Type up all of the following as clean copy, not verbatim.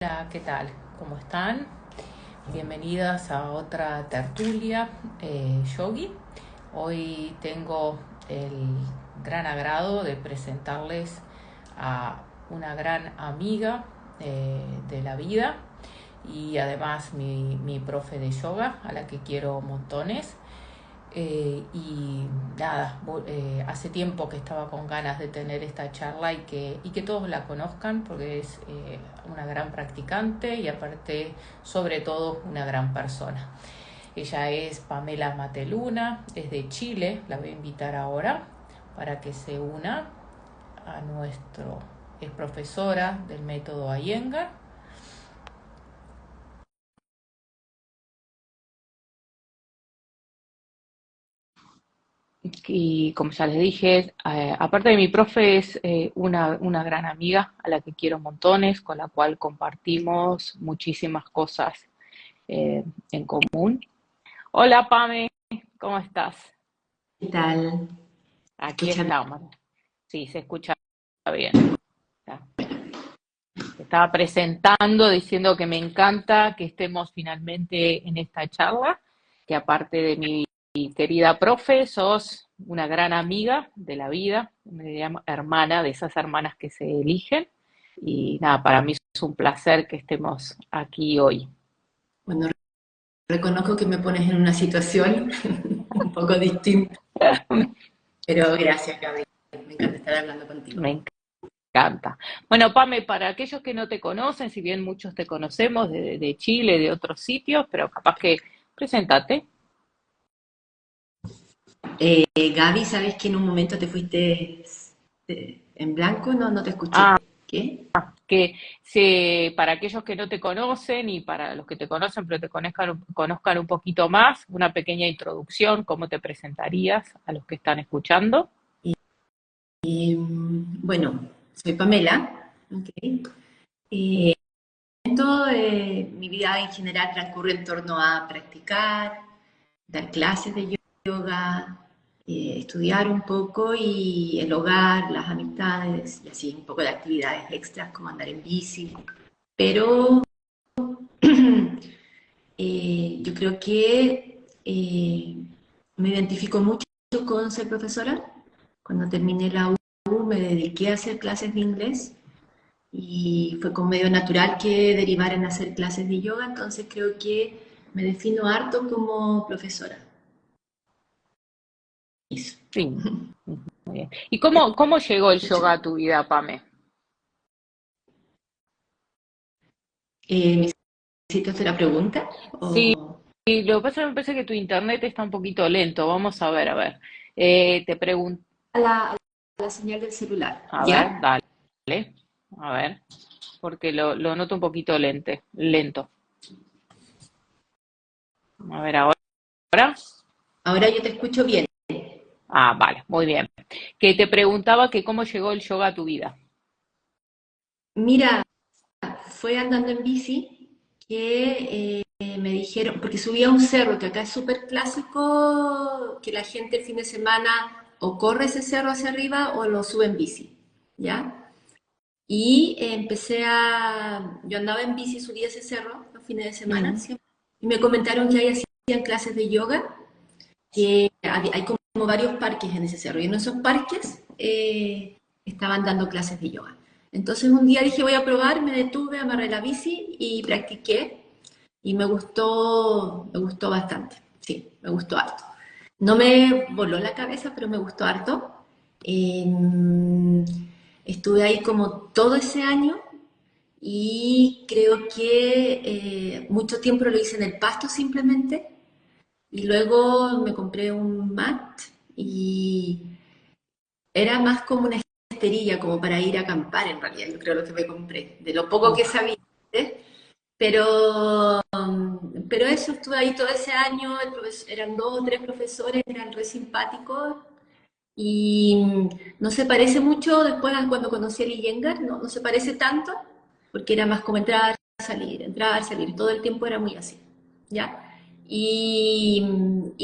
Hola, ¿qué tal? ¿Cómo están? Bienvenidas a otra tertulia yogi. Hoy tengo el gran agrado de presentarles a una gran amiga de la vida y además mi profe de yoga, a la que quiero montones. Y nada, hace tiempo que estaba con ganas de tener esta charla y que todos la conozcan porque es una gran practicante y aparte, sobre todo, una gran persona. Ella es Pamela Mateluna, es de Chile, la voy a invitar ahora para que se una a nuestro, es profesora del método Iyengar. Y como ya les dije, aparte de mi profe, es una gran amiga a la que quiero montones, con la cual compartimos muchísimas cosas en común. Hola Pame, ¿cómo estás? ¿Qué tal? Aquí Escucha bien. estamos. Sí, se escucha bien. Ya. Te estaba presentando, diciendo que me encanta que estemos finalmente en esta charla, que aparte de mi querida profe, sos una gran amiga de la vida, me llamo hermana, de esas hermanas que se eligen. Y nada, para mí es un placer que estemos aquí hoy. Bueno, reconozco que me pones en una situación un poco distinta, pero gracias, Gaby. Me encanta estar hablando contigo. Me encanta. Bueno, Pame, para aquellos que no te conocen, si bien muchos te conocemos de Chile, de otros sitios, pero capaz que preséntate. Gaby, ¿sabes que en un momento te fuiste en blanco? No, no te escuché. Ah, ¿Qué? que para aquellos que no te conocen y para los que te conocen pero te conozcan un poquito más, una pequeña introducción, ¿cómo te presentarías a los que están escuchando? Bueno, soy Pamela. Ok. Mi vida en general transcurre en torno a practicar, dar clases de yoga, estudiar un poco y el hogar, las amistades y así un poco de actividades extras como andar en bici. Pero yo creo que me identifico mucho con ser profesora. Cuando terminé la U me dediqué a hacer clases de inglés y fue con medio natural que derivaran a hacer clases de yoga, entonces creo que me defino harto como profesora. Eso. Sí, muy bien. ¿Y cómo llegó el yoga a tu vida, Pame? ¿Me hiciste otra pregunta? Sí, O lo que pasa es que me parece que tu internet está un poquito lento. Vamos a ver, a ver. Te pregunto, a la señal del celular, a ver, ¿ya? dale, a ver, porque lo noto un poquito lento. A ver, ahora. Ahora yo te escucho bien. Ah, vale, muy bien. Que te preguntaba que cómo llegó el yoga a tu vida. Mira, fue andando en bici que me dijeron, porque subía a un cerro que acá es súper clásico, que la gente el fin de semana o corre ese cerro hacia arriba o lo sube en bici, ¿ya? Y yo andaba en bici, subía ese cerro los fines de semana Mm. siempre, y me comentaron que ahí hacían clases de yoga, que hay como varios parques en ese cerro, y en esos parques estaban dando clases de yoga. Entonces un día dije voy a probar, me detuve, amarré la bici y practiqué, y me gustó bastante, sí, me gustó harto. No me voló la cabeza, pero me gustó harto. Eh, Estuve ahí como todo ese año y creo que mucho tiempo lo hice en el pasto simplemente y luego me compré un mat y era más como una esterilla, como para ir a acampar en realidad, yo creo lo que me compré, de lo poco que Uf, sabía, ¿eh? Pero, pero eso, estuve ahí todo ese año, eran dos o tres profesores, eran re simpáticos y no se parece mucho después a cuando conocí a Iyengar, no, no se parece tanto, porque era más como entrar, salir, todo el tiempo era muy así, ¿ya? Y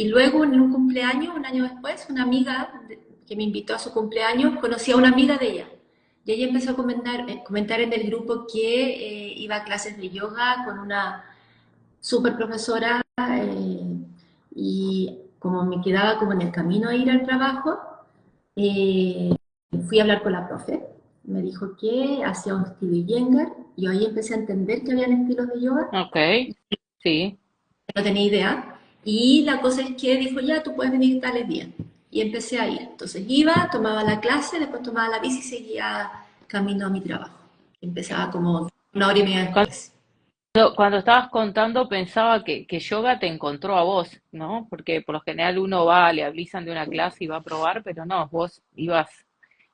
luego en un cumpleaños, un año después, una amiga que me invitó a su cumpleaños, conocí a una amiga de ella. Y ella empezó a comentar en el grupo que iba a clases de yoga con una super profesora y como me quedaba como en el camino a ir al trabajo, eh, fui a hablar con la profe. Me dijo que hacía un estilo Iyengar y ahí empecé a entender que habían estilos de yoga, Ok, sí. no tenía idea. Y la cosa es que dijo, ya, tú puedes venir tales días. Y empecé a ir. Entonces iba, tomaba la clase, después tomaba la bici y seguía camino a mi trabajo. Empezaba como una hora y media después. Cuando estabas contando pensaba que yoga te encontró a vos, ¿no? Porque por lo general uno va, le avisan de una clase y va a probar, pero no, vos ibas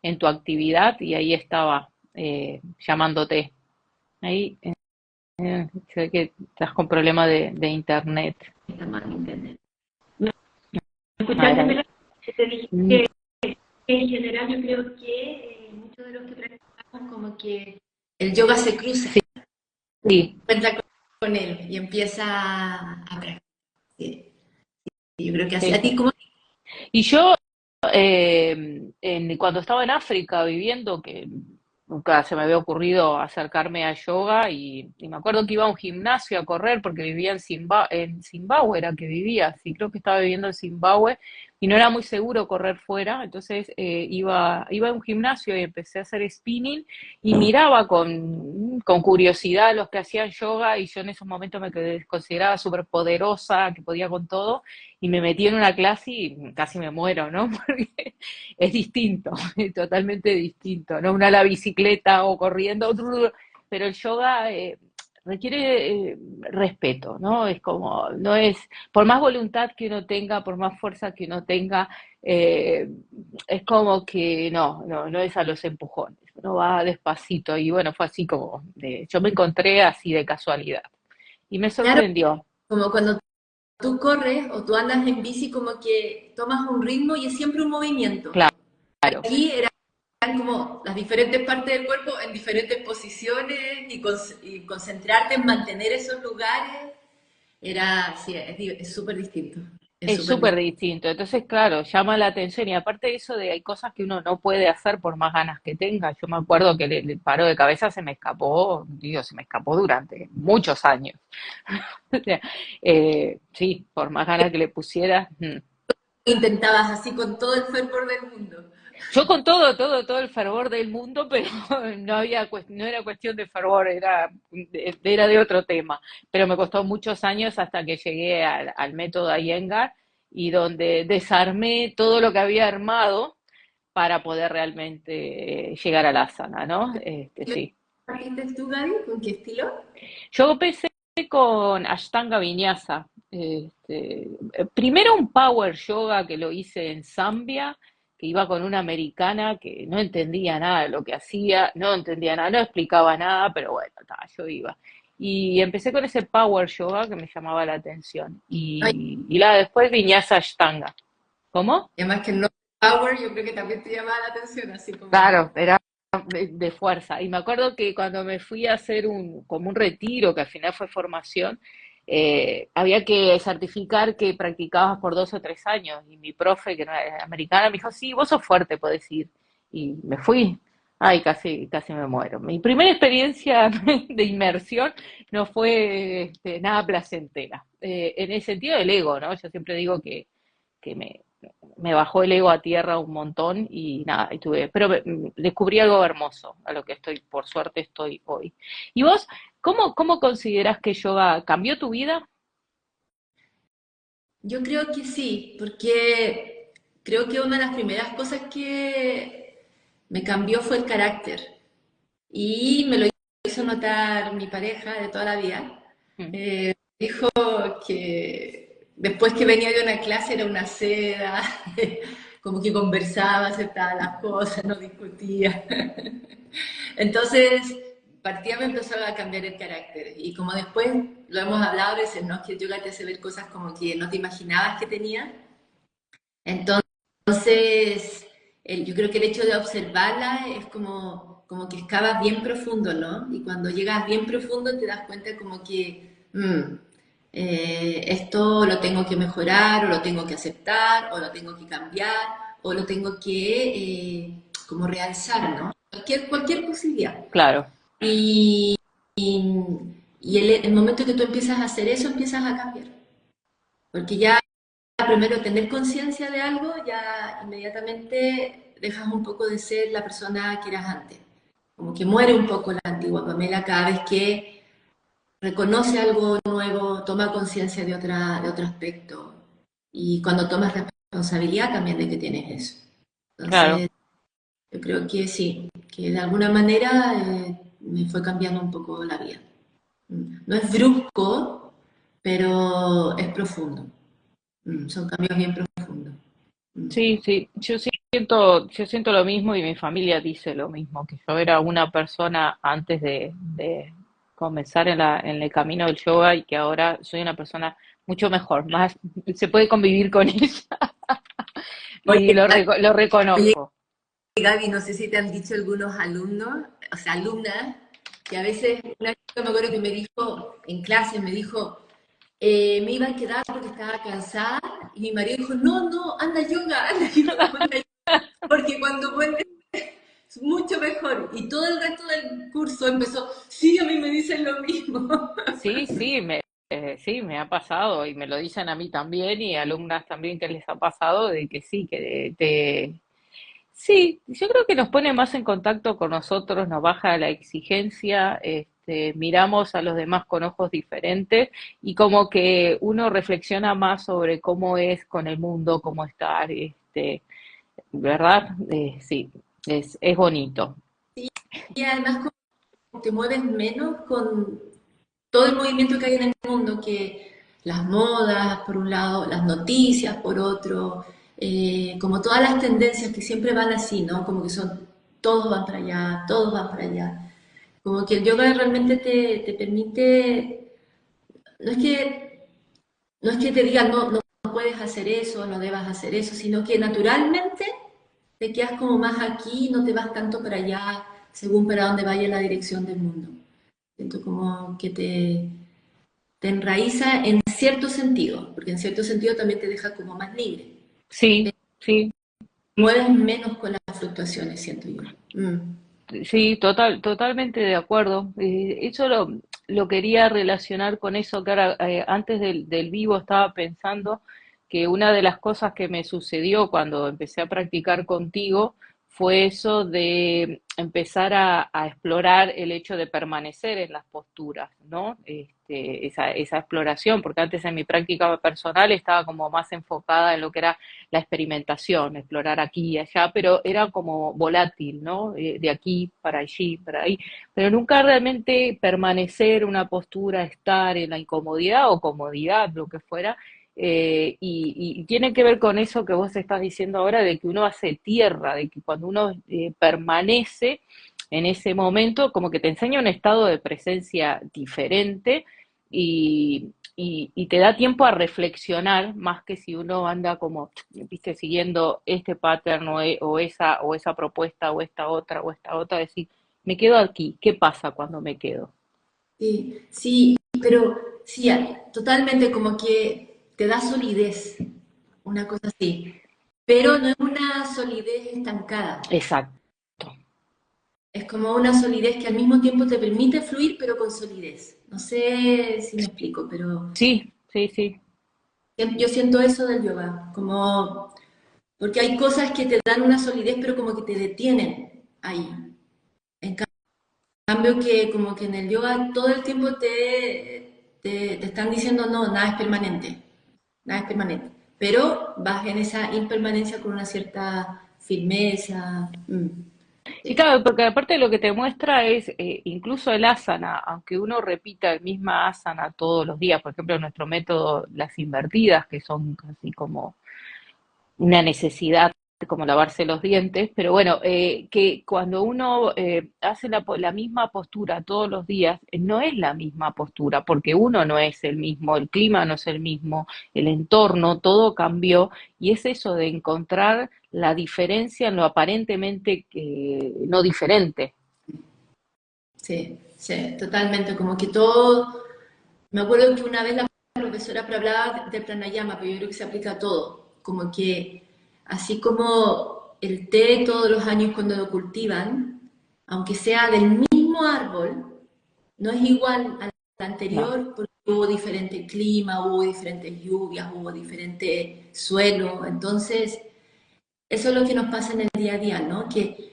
en tu actividad y ahí estaba llamándote. Ahí se ve que estás con problemas de internet. Está mal internet. Ah, Escuchaste, era ahí. pero te dije Mm, que en general yo creo que muchos de los que practicamos como que el yoga se cruza, sí. encuentra con él y empieza a practicar. Sí, yo creo que así. Sí, ¿A ti sí. cómo? Y yo, cuando estaba en África viviendo, que nunca se me había ocurrido acercarme a yoga, y me acuerdo que iba a un gimnasio a correr porque vivía en Zimbabue, era que vivía, sí, creo que estaba viviendo en Zimbabue, y no era muy seguro correr fuera, entonces iba a un gimnasio y empecé a hacer spinning y miraba con curiosidad a los que hacían yoga, y yo en esos momentos consideraba súper poderosa, que podía con todo y me metí en una clase y casi me muero, ¿no? Porque es distinto, es totalmente distinto, ¿no? Una a la bicicleta o corriendo, pero el yoga requiere respeto, ¿no? Es como, no es, por más voluntad que uno tenga, por más fuerza que uno tenga, eh, es como que no es a los empujones, uno va despacito y bueno, fue así como, yo me encontré así de casualidad y me Claro, sorprendió, como cuando tú corres o tú andas en bici, como que tomas un ritmo y es siempre un movimiento. claro. Aquí eran como las diferentes partes del cuerpo en diferentes posiciones y concentrarte en mantener esos lugares. Era, sí, es súper distinto. Es Es súper súper distinto. distinto. Entonces, claro, llama la atención. Y aparte de eso, de hay cosas que uno no puede hacer por más ganas que tenga. Yo me acuerdo que el paro de cabeza se me escapó, digo, se me escapó durante muchos años. O sea, sí, por más ganas que le pusiera. Intentabas así con todo el fervor del mundo. Yo con todo el fervor del mundo, pero no era cuestión de fervor, era de otro tema. Pero me costó muchos años hasta que llegué al método Iyengar y donde desarmé todo lo que había armado para poder realmente llegar a la asana, ¿no? Sí. ¿Partiste tú, Gaby? ¿Con qué estilo? Yo empecé con Ashtanga Vinyasa. Primero un power yoga que lo hice en Zambia, que iba con una americana que no entendía nada de lo que hacía, no entendía nada, no explicaba nada, pero bueno, yo iba. Y empecé con ese power yoga que me llamaba la atención. Ay, Después Vinyasa Ashtanga. ¿Cómo? y además que el no power yo creo que también te llamaba la atención, así como... Claro, era de fuerza. Y me acuerdo que cuando me fui a hacer como un retiro, que al final fue formación, había que certificar que practicabas por 2 o 3 años. Y mi profe, que no era americana, me dijo, sí, vos sos fuerte, podés ir. Y me fui. Ay, casi me muero. Mi primera experiencia de inmersión no fue nada placentera. En el sentido del ego, ¿no? Yo siempre digo que me bajó el ego a tierra un montón y nada, pero descubrí algo hermoso, a lo que por suerte estoy hoy. ¿Y vos, cómo considerás que yoga cambió tu vida? Yo creo que sí, porque creo que una de las primeras cosas que me cambió fue el carácter. Y me lo hizo notar mi pareja de toda la vida. Mm. Dijo que después que venía de una clase era una seda, como que conversaba, aceptaba las cosas, no discutía. Entonces, partía me empezó a cambiar el carácter. Y como después lo hemos hablado a veces, ¿no? Que el yoga te hace ver cosas como que no te imaginabas que tenía. Entonces, yo creo que el hecho de observarla es como que excavas bien profundo, ¿no? Y cuando llegas bien profundo te das cuenta como que esto lo tengo que mejorar, o lo tengo que aceptar, o lo tengo que cambiar, o lo tengo que como realzar, ¿no? cualquier posibilidad. Claro, Y, y el momento que tú empiezas a hacer eso, empiezas a cambiar. Porque ya primero tener conciencia de algo, ya inmediatamente dejas un poco de ser la persona que eras antes. Como que muere un poco la antigua Pamela cada vez que reconoce algo nuevo, toma conciencia de otro aspecto. Y cuando tomas responsabilidad también de que tienes eso. claro. Entonces, yo creo que sí, que de alguna manera me fue cambiando un poco la vida. No es brusco, pero es profundo. Son cambios bien profundos. Mm. Sí, sí, yo siento lo mismo y mi familia dice lo mismo, que yo era una persona antes de comenzar en el camino del yoga y que ahora soy una persona mucho mejor, más se puede convivir con ella y Oye, lo oye, reconozco. Gaby, no sé si te han dicho algunos alumnos, o sea, alumnas, que a veces una chica me acuerdo que me dijo en clase, me dijo, me iba a quedar porque estaba cansada y mi marido dijo, no, no, anda yoga, anda yoga, porque cuando vuelves es mucho mejor. Y todo el resto del curso empezó, sí, a mí me dicen lo mismo. Sí, sí, me ha pasado y me lo dicen a mí también y alumnas también que les ha pasado de que sí, sí, yo creo que nos pone más en contacto con nosotros, nos baja la exigencia, miramos a los demás con ojos diferentes y como que uno reflexiona más sobre cómo es con el mundo, cómo estar, ¿verdad? Sí, es bonito. Y además como te mueves menos con todo el movimiento que hay en el mundo, que las modas, por un lado, las noticias, por otro, como todas las tendencias que siempre van así, ¿no? Como que son, todos van para allá, todos van para allá. Como que el yoga realmente te permite, no es que, no es que te digan, no, no puedes hacer eso, no debas hacer eso, sino que naturalmente te quedas como más aquí, no te vas tanto para allá, según para dónde vaya la dirección del mundo. Siento como que te enraiza en cierto sentido, porque en cierto sentido también te deja como más libre. Sí, sí, Mueves menos con las fluctuaciones, siento yo. sí, totalmente de acuerdo. Eso lo quería relacionar con eso que ahora, antes del vivo estaba pensando que una de las cosas que me sucedió cuando empecé a practicar contigo fue eso de empezar a explorar el hecho de permanecer en las posturas, ¿no? Esa exploración, porque antes en mi práctica personal estaba como más enfocada en lo que era la experimentación, explorar aquí y allá, pero era como volátil, ¿no? De aquí para allí, para ahí, pero nunca realmente permanecer una postura, estar en la incomodidad o comodidad, lo que fuera. Y tiene que ver con eso que vos estás diciendo ahora, de que uno hace tierra, de que cuando uno permanece en ese momento, como que te enseña un estado de presencia diferente y te da tiempo a reflexionar más que si uno anda como, viste, siguiendo este pattern o esa propuesta o esta otra, decir, me quedo aquí, ¿qué pasa cuando me quedo? Sí, sí, pero sí, totalmente como que te da solidez, una cosa así, pero no es una solidez estancada, Exacto. es como una solidez que al mismo tiempo te permite fluir, pero con solidez. No sé si me explico, pero Sí, sí, sí. yo siento eso del yoga, como porque hay cosas que te dan una solidez, pero como que te detienen ahí. En cambio que como que en el yoga todo el tiempo te están diciendo, no, nada es permanente, nada es permanente. Pero vas en esa impermanencia con una cierta firmeza. Sí, Sí. claro, porque aparte lo que te muestra es incluso el asana, aunque uno repita el misma asana todos los días, por ejemplo, en nuestro método, las invertidas, que son casi como una necesidad como lavarse los dientes, pero bueno, que cuando uno hace la misma postura todos los días, no es la misma postura, porque uno no es el mismo, el clima no es el mismo, el entorno, todo cambió, y es eso de encontrar la diferencia en lo aparentemente no diferente. Sí, sí, totalmente. Como que todo. Me acuerdo que una vez la profesora hablaba de pranayama, pero yo creo que se aplica a todo. Como que, así como el té todos los años cuando lo cultivan, aunque sea del mismo árbol, no es igual al No. anterior porque hubo diferente clima, hubo diferentes lluvias, hubo diferente suelo. Entonces, eso es lo que nos pasa en el día a día, ¿no? Que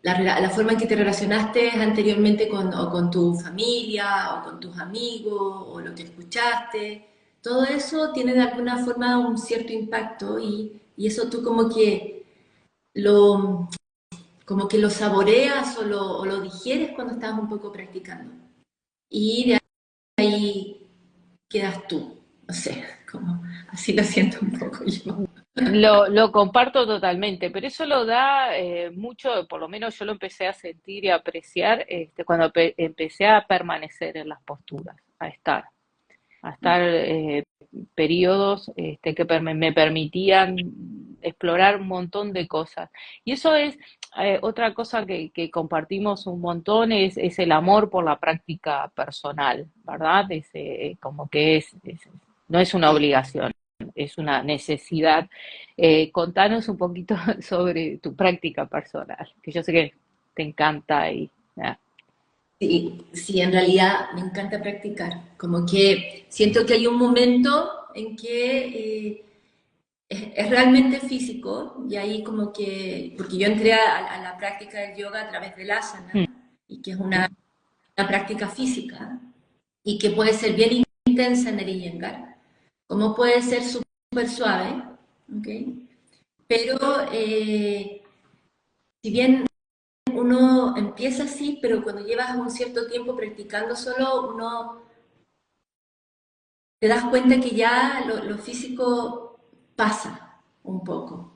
la forma en que te relacionaste anteriormente o con tu familia, o con tus amigos, o lo que escuchaste, todo eso tiene de alguna forma un cierto impacto y eso tú lo, como que lo saboreas o lo digieres cuando estás un poco practicando. Y de ahí quedas tú, no sé, como así lo siento un poco yo. Lo comparto totalmente, pero eso lo da mucho, por lo menos yo lo empecé a sentir y a apreciar cuando empecé a permanecer en las posturas, a estar periodos que me permitían explorar un montón de cosas. Y eso es otra cosa que compartimos un montón, es el amor por la práctica personal, ¿verdad? Como que no es una Sí. obligación, es una necesidad. Contanos un poquito sobre tu práctica personal, que yo sé que te encanta y... ah, Sí, sí, en realidad me encanta practicar. Como que siento que hay un momento en que es realmente físico y ahí como que, porque yo entré a la práctica del yoga a través del asana mm, y que es una práctica física y que puede ser bien intensa en el Iyengar, como puede ser súper suave, ¿ok? Pero si bien uno empieza así, pero cuando llevas un cierto tiempo practicando solo, uno te das cuenta que ya lo físico pasa un poco.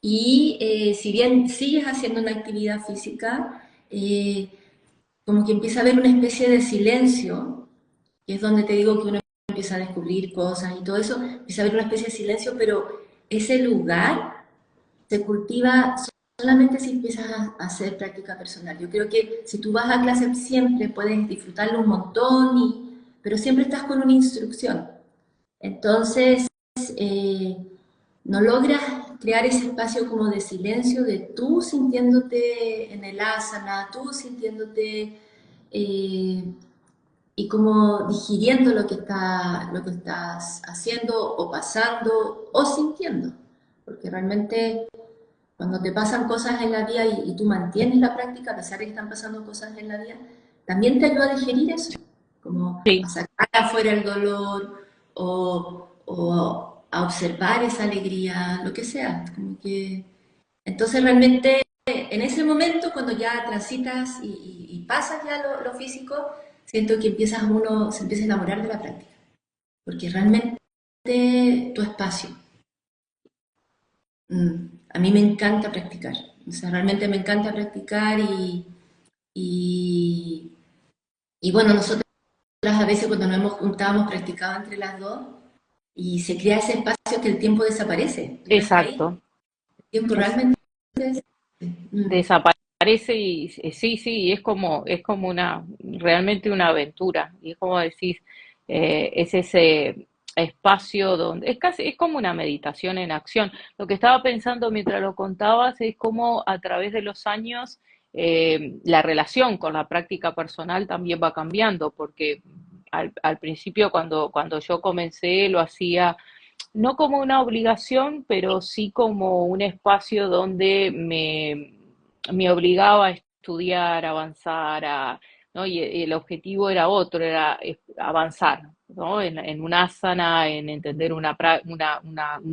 Y si bien sigues haciendo una actividad física, como que empieza a haber una especie de silencio, que es donde te digo que uno empieza a descubrir cosas y todo eso, empieza a haber una especie de silencio, pero ese lugar se cultiva solamente si empiezas a hacer práctica personal. Yo creo que si tú vas a clase siempre puedes disfrutarlo un montón, pero siempre estás con una instrucción. Entonces, eh, no logras crear ese espacio como de silencio, de tú sintiéndote en el asana, tú sintiéndote eh, y como digiriendo lo que estás haciendo o pasando o sintiendo. Porque realmente cuando te pasan cosas en la vida y tú mantienes la práctica, a pesar de que están pasando cosas en la vida, también te ayuda a digerir eso, como a sí. sacar afuera el dolor o a observar esa alegría, lo que sea. Como que... Entonces realmente en ese momento, cuando ya transitas y pasas ya lo físico, siento que uno se empieza a enamorar de la práctica, porque realmente tu espacio. A mí me encanta practicar, o sea, realmente me encanta practicar y, y bueno, nosotras a veces cuando nos hemos juntado hemos practicado entre las dos y se crea ese espacio que el tiempo desaparece, tú no estás ahí, Exacto. el tiempo Es, realmente es... Mm, desaparece y sí, sí, y es como realmente una aventura. Y es como decís, es ese espacio donde, es como una meditación en acción. Lo que estaba pensando mientras lo contabas es cómo a través de los años la relación con la práctica personal también va cambiando, porque al principio cuando yo comencé lo hacía no como una obligación, pero sí como un espacio donde me obligaba a estudiar, a avanzar, ¿no? Y el objetivo era otro, era avanzar, ¿no? En un asana, en entender una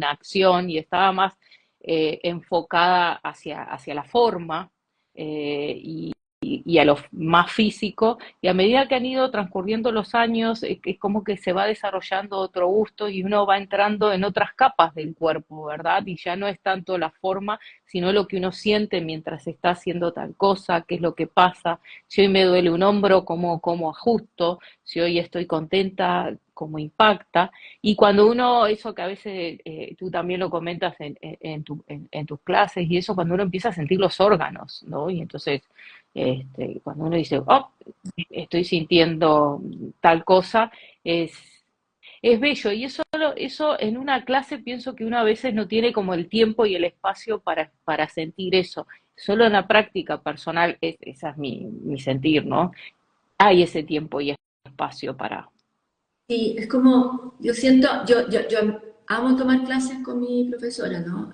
acción, y estaba más enfocada hacia la forma y a lo más físico, y a medida que han ido transcurriendo los años, es como que se va desarrollando otro gusto y uno va entrando en otras capas del cuerpo, ¿verdad? Y ya no es tanto la forma, sino lo que uno siente mientras está haciendo tal cosa, qué es lo que pasa, si hoy me duele un hombro, cómo ajusto, si hoy estoy contenta, cómo impacta. Y cuando uno, eso que a veces tú también lo comentas en tus clases, y eso cuando uno empieza a sentir los órganos, ¿no? Y entonces cuando uno dice, oh, estoy sintiendo tal cosa, es, es bello. Y eso en una clase pienso que uno a veces no tiene como el tiempo y el espacio para sentir eso. solo en la práctica personal, esa es mi sentir, ¿no? Hay ese tiempo y espacio para... Sí, es como, yo siento, yo amo tomar clases con mi profesora, ¿no?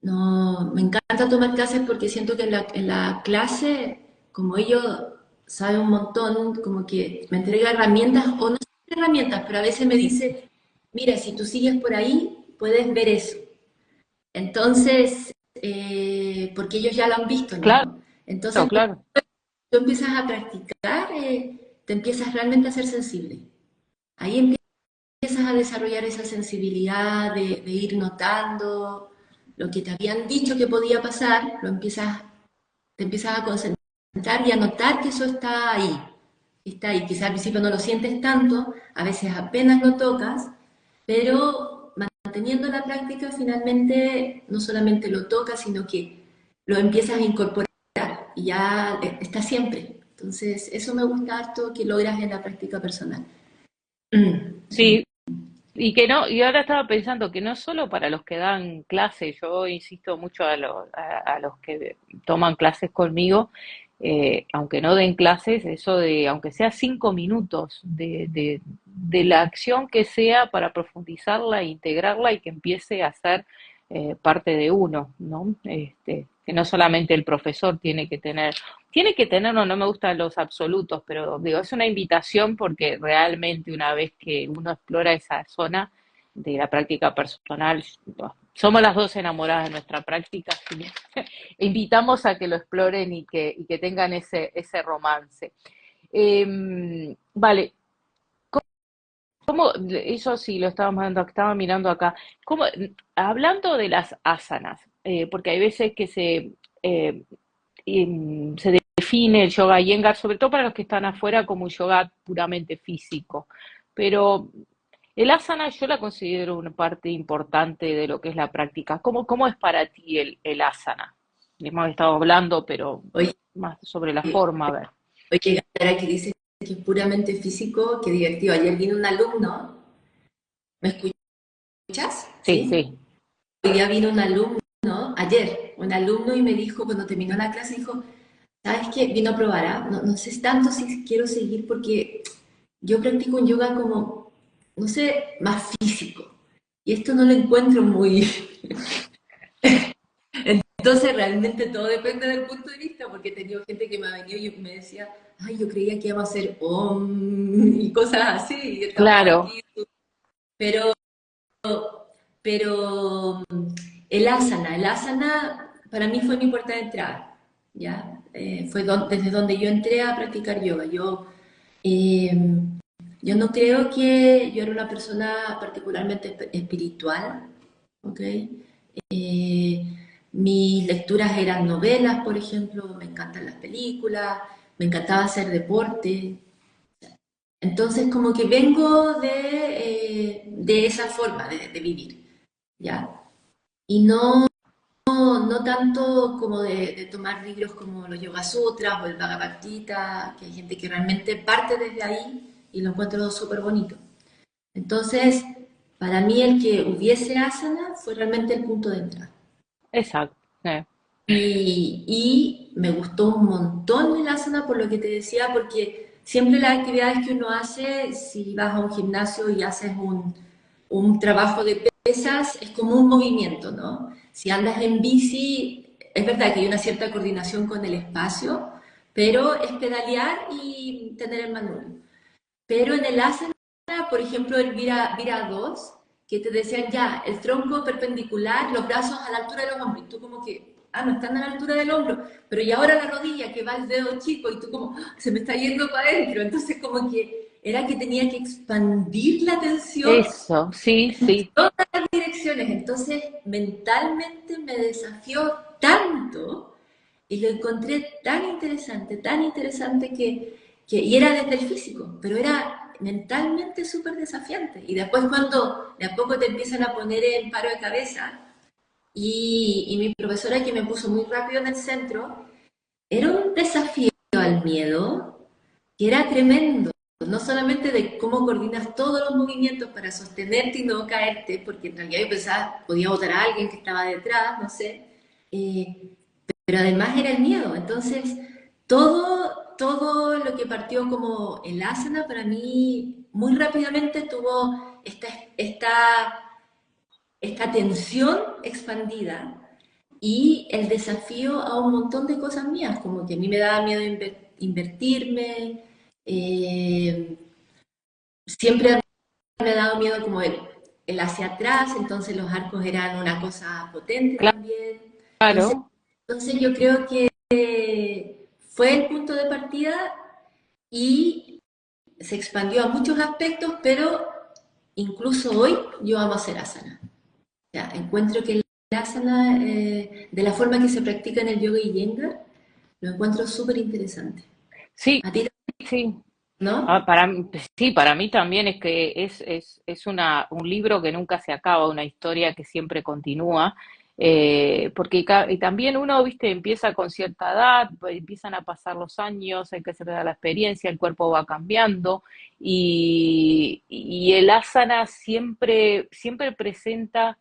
No, me encanta tomar clases porque siento que en la clase, como ellos saben un montón, como que me entrega herramientas, o no son herramientas, pero a veces me dice, mira, si tú sigues por ahí, puedes ver eso. Entonces, porque ellos ya lo han visto, Claro, ¿no? Entonces, claro. tú empiezas a practicar, te empiezas realmente a ser sensible. Ahí empiezas a desarrollar esa sensibilidad de ir notando lo que te habían dicho que podía pasar, te empiezas a concentrar y a notar que eso está ahí. Está ahí. Quizás al principio no lo sientes tanto, a veces apenas lo tocas, pero manteniendo la práctica finalmente no solamente lo tocas, sino que lo empiezas a incorporar y ya está siempre. Entonces, eso me gusta harto que logras en la práctica personal. Sí, y que no, y ahora estaba pensando que no solo para los que dan clases, yo insisto mucho a los que toman clases conmigo, aunque no den clases, eso de, aunque sea 5 minutos de la acción que sea para profundizarla, integrarla y que empiece a ser parte de uno, ¿no? Que no solamente el profesor tiene que tener, no, no me gustan los absolutos, pero digo, es una invitación porque realmente una vez que uno explora esa zona de la práctica personal, somos las dos enamoradas de nuestra práctica, así que invitamos a que lo exploren y que tengan ese romance. Vale, ¿cómo, eso sí lo estábamos dando, estaba mirando acá, cómo, hablando de las asanas, porque hay veces que eh, se define el yoga Iyengar, sobre todo para los que están afuera, como un yoga puramente físico. Pero el asana yo la considero una parte importante de lo que es la práctica. ¿Cómo es para ti el asana? Hemos estado hablando, pero Oye, más sobre la forma, a ver. oye, Gara, que dice que es puramente físico, qué divertido. Ayer vino un alumno, ¿me escuchas? Sí, ¿Sí? sí, Hoy día vino un alumno, ayer, un alumno y me dijo, cuando terminó la clase, dijo, ¿sabes qué? Vino a probar, ¿ah? No, no sé tanto si quiero seguir porque yo practico un yoga como, no sé, más físico. Y esto no lo encuentro muy... Entonces realmente todo depende del punto de vista, porque he tenido gente que me ha venido y me decía, ay, yo creía que íbamos a hacer om y cosas así, y estamos claro, aquí. Pero, pero el asana para mí fue mi puerta de entrada, ¿ya? Fue desde donde yo entré a practicar yoga. Eh, yo no creo que yo era una persona particularmente espiritual, ¿ok? Eh, Mis lecturas eran novelas, por ejemplo, me encantan las películas, me encantaba hacer deporte. Entonces, como que vengo de esa forma de vivir, ¿ya? Y no tanto como de tomar libros como los Yoga Sutras o el Bhagavad Gita, que hay gente que realmente parte desde ahí y lo encuentro súper bonito. Entonces, para mí el que hubiese asana fue realmente el punto de entrada. exacto. Y me gustó un montón el asana por lo que te decía, porque siempre las actividades que uno hace, si vas a un gimnasio y haces un trabajo de pesas, es como un movimiento, ¿no? Si andas en bici, es verdad que hay una cierta coordinación con el espacio, pero es pedalear y tener el manual. Pero en el asana, por ejemplo, el Vira 2 que te decían ya, el tronco perpendicular, los brazos a la altura de los hombros, y tú como que, no están a la altura del hombro, pero y ahora la rodilla, que va el dedo chico, y tú como, se me está yendo para adentro, entonces como que era que tenía que expandir la tensión Eso, sí, en sí. todas las direcciones, entonces mentalmente me desafió tanto y lo encontré tan interesante y era desde el físico, pero era mentalmente súper desafiante. Y después cuando de a poco te empiezan a poner en paro de cabeza, y mi profesora que me puso muy rápido en el centro, era un desafío al miedo que era tremendo. No solamente de cómo coordinas todos los movimientos para sostenerte y no caerte, porque en realidad yo pensaba, podía botar a alguien que estaba detrás, no sé, pero además era el miedo. Entonces, todo lo que partió como el asana para mí muy rápidamente tuvo esta tensión expandida y el desafío a un montón de cosas mías, como que a mí me daba miedo invertirme, eh, siempre me ha dado miedo como el hacia atrás, entonces los arcos eran una cosa potente también. Entonces, Claro. entonces yo creo que fue el punto de partida y se expandió a muchos aspectos, pero incluso hoy yo amo hacer asana. O sea, encuentro que el asana, de la forma que se practica en el yoga y yenga, lo encuentro súper interesante. Sí, A ti, sí. ¿no? Sí, para mí también es que es un libro que nunca se acaba, una historia que siempre continúa, porque y también uno, viste, empieza con cierta edad, pues, empiezan a pasar los años, hay que se le da la experiencia, el cuerpo va cambiando y el asana siempre presenta,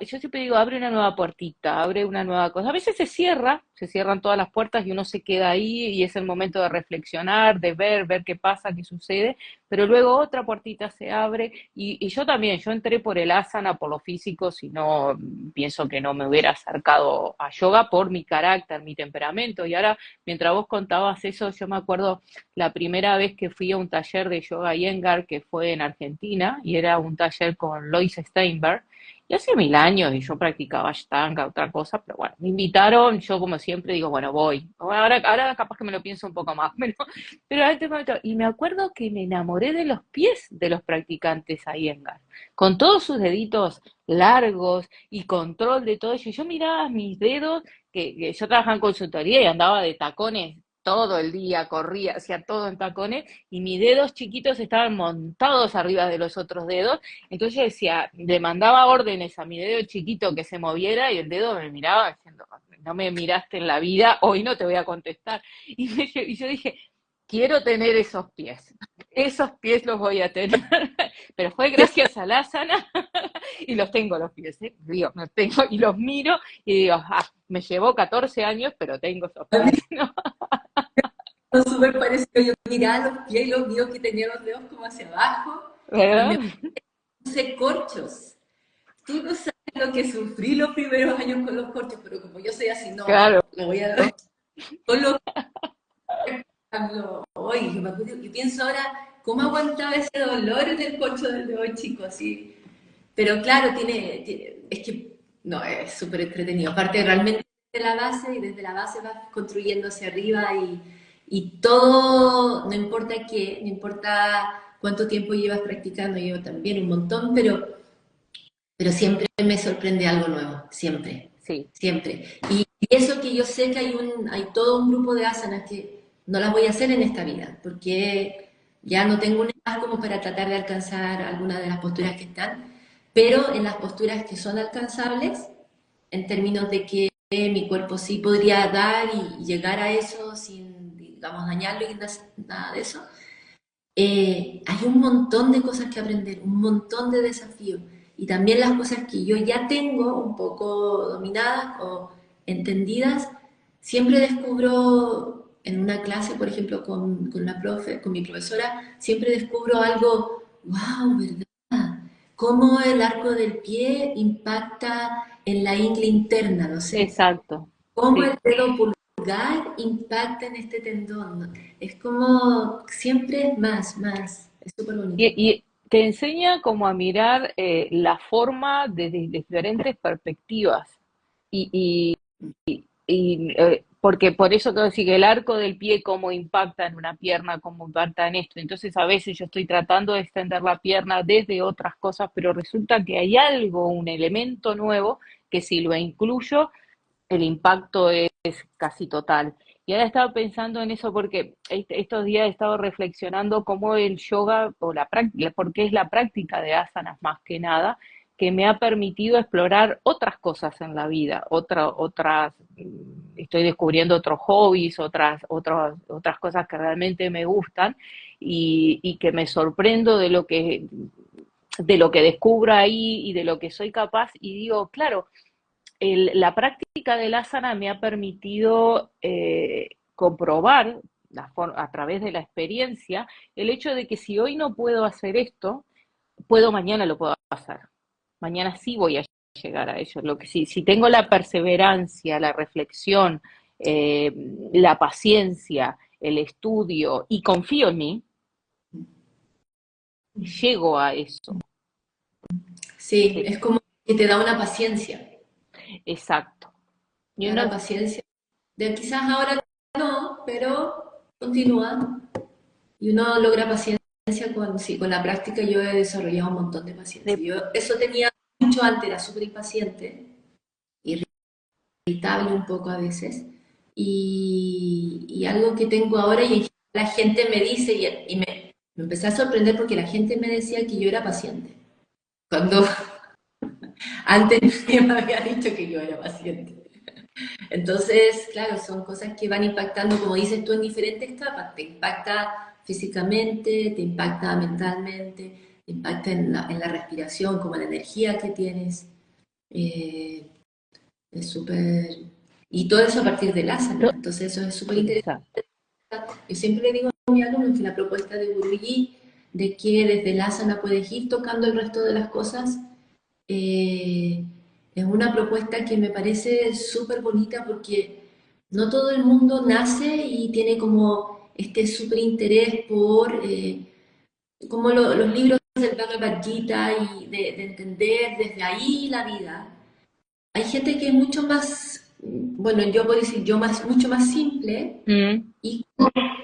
yo siempre digo, abre una nueva puertita, abre una nueva cosa. A veces se cierran todas las puertas y uno se queda ahí y es el momento de reflexionar, de ver qué pasa, qué sucede, pero luego otra puertita se abre y yo también, yo entré por el asana, por lo físico, si no, pienso que no me hubiera acercado a yoga por mi carácter, mi temperamento. Y ahora, mientras vos contabas eso, yo me acuerdo la primera vez que fui a un taller de yoga Iyengar, que fue en Argentina, y era un taller con Lois Steinberg, y hace 1000 años y yo practicaba Ashtanga, otra cosa, pero bueno, me invitaron, yo como siempre digo, bueno, voy. Ahora capaz que me lo pienso un poco más, pero en este momento, y me acuerdo que me enamoré de los pies de los practicantes Iyengar, con todos sus deditos largos y control de todo eso. Y yo miraba mis dedos, que yo trabajaba en consultoría y andaba de tacones todo el día, corría, hacía todo en tacones, y mis dedos chiquitos estaban montados arriba de los otros dedos, entonces yo decía, le mandaba órdenes a mi dedo chiquito que se moviera y el dedo me miraba diciendo, no me miraste en la vida, hoy no te voy a contestar. Y yo dije, quiero tener esos pies los voy a tener. Pero fue gracias a la asana y los tengo los pies, ¿eh? Digo, los tengo y los miro y digo, me llevó 14 años, pero tengo esos A mí pies, ¿no? me súper parecido. Yo miraba los pies y los míos que tenían los dedos como hacia abajo y ¿Verdad? me puse corchos. Tú no sabes lo que sufrí los primeros años con los corchos, pero como yo soy así, no, Claro. lo voy a colocando hoy. Yo pienso ahora, ¿cómo aguantaba ese dolor en el corcho del dedo chico? Así. Pero claro, es que, no, es súper entretenido. Aparte, realmente de la base y desde la base vas construyendo hacia arriba y todo, no importa qué, no importa cuánto tiempo llevas practicando, yo también un montón, pero siempre me sorprende algo nuevo, siempre, Sí, siempre. Y eso que yo sé que hay todo un grupo de asanas que no las voy a hacer en esta vida, porque ya no tengo una edad como para tratar de alcanzar alguna de las posturas que están, pero en las posturas que son alcanzables, en términos de que mi cuerpo sí podría dar y llegar a eso sin, digamos, dañarlo y nada de eso, hay un montón de cosas que aprender, un montón de desafíos. Y también las cosas que yo ya tengo un poco dominadas o entendidas, siempre descubro en una clase, por ejemplo, con mi profesora, siempre descubro algo, wow, ¿verdad? Cómo el arco del pie impacta en la ingle interna, no sé, exacto. cómo el Sí. dedo pulgar impacta en este tendón. ¿No? Es como siempre es más. Es súper bonito. Y te enseña como a mirar la forma desde diferentes perspectivas. Y, porque por eso te decir que el arco del pie, cómo impacta en una pierna, cómo impacta en esto. Entonces a veces yo estoy tratando de extender la pierna desde otras cosas, pero resulta que hay algo, un elemento nuevo, que si lo incluyo, el impacto es casi total. Y ahora estaba pensando en eso porque estos días he estado reflexionando cómo el yoga, o la práctica, porque es la práctica de asanas más que nada, que me ha permitido explorar otras cosas en la vida, estoy descubriendo otros hobbies, otras cosas que realmente me gustan y que me sorprendo de lo que descubro ahí y de lo que soy capaz y digo, claro, la práctica del asana me ha permitido comprobar a través de la experiencia el hecho de que si hoy no puedo hacer esto, puedo mañana lo puedo hacer. Mañana sí voy a llegar a ello. Lo que si tengo la perseverancia, la reflexión, eh, la paciencia, el estudio y confío en mí, llego a eso. Sí, Sí, es como que te da una paciencia, exacto. te Y da la uno, paciencia. De quizás ahora no, pero continúa y uno logra paciencia con, sí, con la práctica. Yo he desarrollado un montón de paciencia. de, Yo eso tenía mucho antes, era súper impaciente, irritable un poco a veces. Y algo que tengo ahora, y la gente me dice, me empecé a sorprender porque la gente me decía que yo era paciente. Cuando antes nadie me había dicho que yo era paciente. Entonces, claro, son cosas que van impactando, como dices tú, en diferentes capas. Te impacta físicamente, te impacta mentalmente, te impacta en la respiración, como la energía que tienes. Eh, es súper... Y todo eso a partir del asana. Entonces, eso es súper interesante. exacto. Yo siempre le digo a mis alumnos que la propuesta de Guruji, de que desde el asana puedes ir tocando el resto de las cosas, eh, es una propuesta que me parece súper bonita porque no todo el mundo nace y tiene como este súper interés por, como los libros del Bhagavad Gita y de entender desde ahí la vida. Hay gente que es mucho más, bueno, yo puedo decir yo más, mucho más simple Mm, y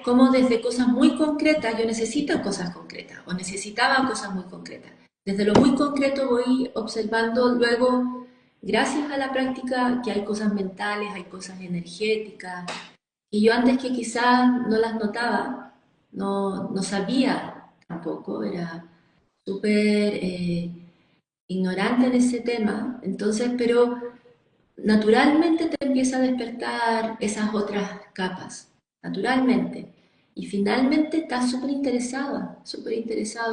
como desde cosas muy concretas, yo necesito cosas concretas o necesitaba cosas muy concretas. Desde lo muy concreto voy observando luego, gracias a la práctica, que hay cosas mentales, hay cosas energéticas, y yo antes que quizás no las notaba, no sabía tampoco, era súper ignorante en ese tema, entonces, pero naturalmente te empieza a despertar esas otras capas, naturalmente. Y finalmente estás súper interesado,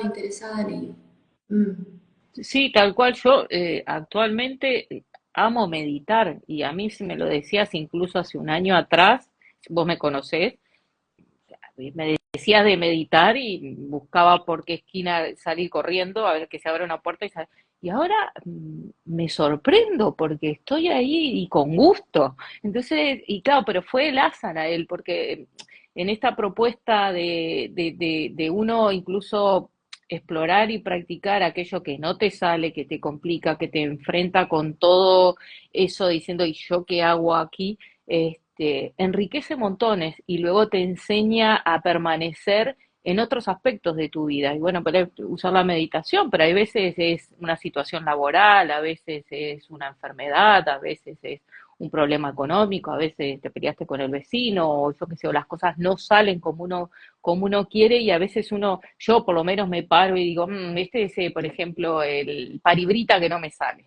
interesada en ello. Mm. sí, tal cual yo actualmente amo meditar y a mí si me lo decías incluso hace un año atrás, vos me conocés, me decías de meditar y buscaba por qué esquina salir corriendo a ver que se abra una puerta y ahora me sorprendo porque estoy ahí y con gusto. Entonces, y claro, pero fue el asana él, porque en esta propuesta de uno incluso explorar y practicar aquello que no te sale, que te complica, que te enfrenta con todo eso diciendo, ¿y yo qué hago aquí? Enriquece montones y luego te enseña a permanecer en otros aspectos de tu vida. Y bueno, puedes usar la meditación, pero hay veces es una situación laboral, a veces es una enfermedad, a veces es un problema económico, a veces te peleaste con el vecino, o yo qué sé, o las cosas no salen como uno quiere, y a veces yo por lo menos me paro y digo, este es, por ejemplo, el paribrita que no me sale.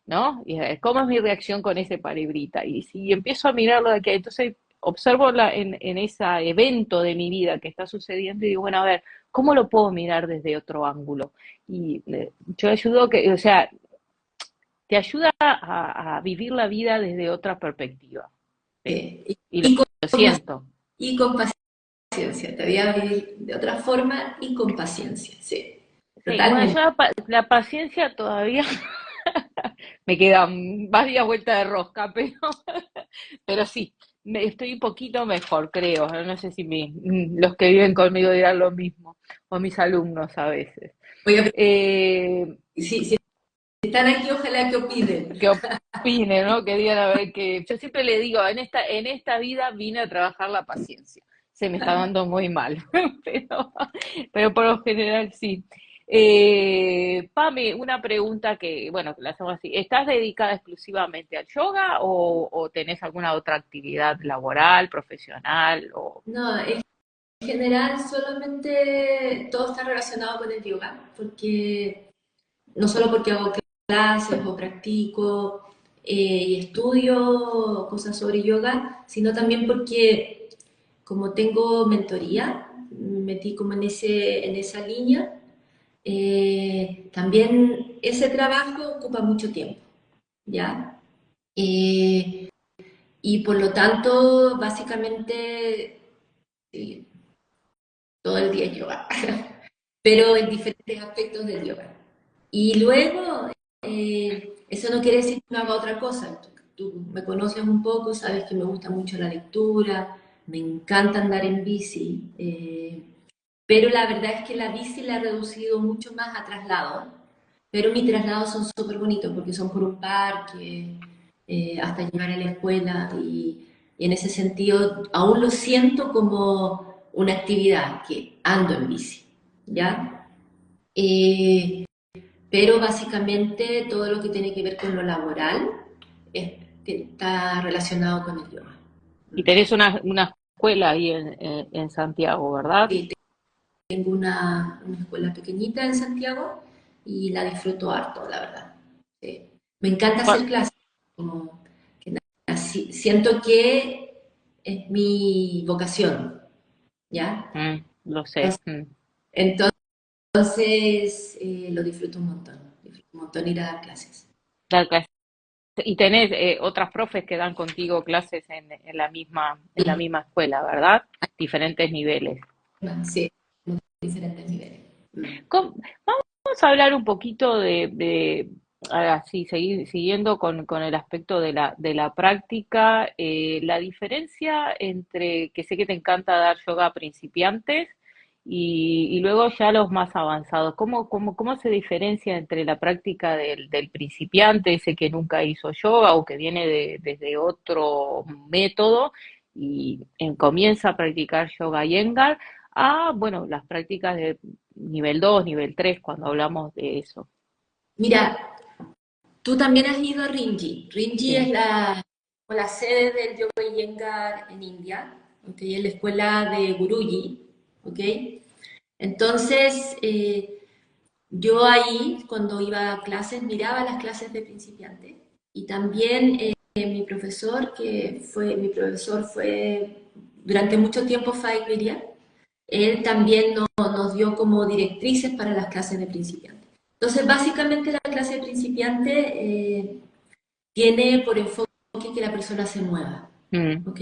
¿No? Y, ¿cómo es mi reacción con ese palibrita? Y si empiezo a mirarlo de aquí, entonces observo en ese evento de mi vida que está sucediendo y digo, bueno, a ver, ¿cómo lo puedo mirar desde otro ángulo? Y yo ayudo que, o sea, te ayuda a vivir la vida desde otra perspectiva. ¿Sí? Sí. Y Y, con, lo siento. y con paciencia, te voy a vivir de otra forma y con paciencia, sí, Sí, bueno, totalmente. yo la paciencia todavía me quedan varias vueltas de rosca, pero sí, estoy un poquito mejor, creo. No sé si los que viven conmigo dirán lo mismo, o mis alumnos a veces. Oye, Eh, si están aquí, ojalá que opinen. ¿Qué opinen, no? Que digan a ver que yo siempre le digo, en esta vida vine a trabajar la paciencia. Se me está dando muy mal, pero, pero por lo general sí. Pame, una pregunta que, bueno, que la hacemos así. ¿Estás dedicada exclusivamente al yoga o tenés alguna otra actividad laboral, profesional? No, en general solamente todo está relacionado con el yoga, porque no solo porque hago clases o practico y estudio cosas sobre yoga, sino también porque como tengo mentoría, me metí como en esa línea, también ese trabajo ocupa mucho tiempo, ¿ya? Eh, y por lo tanto, básicamente, sí, todo el día es yoga, pero en diferentes aspectos del yoga. Y luego, eso no quiere decir que no haga otra cosa. Tú me conoces un poco, sabes que me gusta mucho la lectura, me encanta andar en bici, pero la verdad es que la bici la he reducido mucho más a traslado, pero mis traslados son súper bonitos porque son por un parque, hasta llegar a la escuela y en ese sentido aún lo siento como una actividad que ando en bici, ¿ya? Eh, pero básicamente todo lo que tiene que ver con lo laboral está relacionado con el yoga. Y tenés una escuela ahí en Santiago, ¿verdad? Sí, tengo una escuela pequeñita en Santiago y la disfruto harto, la verdad. Sí. Me encanta hacer ¿Cuál? clases, como que siento que es mi vocación, ¿ya? Lo sé. Entonces, lo disfruto un montón ir a dar clases. Dar clases. Y tenés otras profes que dan contigo clases en la misma escuela, ¿verdad? Diferentes niveles. Sí, diferentes niveles. Vamos a hablar un poquito así, siguiendo con el aspecto de la práctica, la diferencia entre, que sé que te encanta dar yoga a principiantes y luego ya los más avanzados. ¿Cómo se diferencia entre la práctica del principiante, ese que nunca hizo yoga o que viene desde otro método y comienza a practicar yoga Iyengar? Bueno, las prácticas de nivel 2, nivel 3 cuando hablamos de eso. Mira, tú también has ido a Rinji. Rinji es Sí. la sede del Yoga Iyengar en India, ¿ok? Es la escuela de Guruji, ¿ok? Entonces, yo ahí, cuando iba a clases, miraba las clases de principiante y también mi profesor fue durante mucho tiempo Faik Viria, él también nos dio como directrices para las clases de principiante. Entonces, básicamente la clase de principiante tiene por enfoque que la persona se mueva, Mm, ¿ok?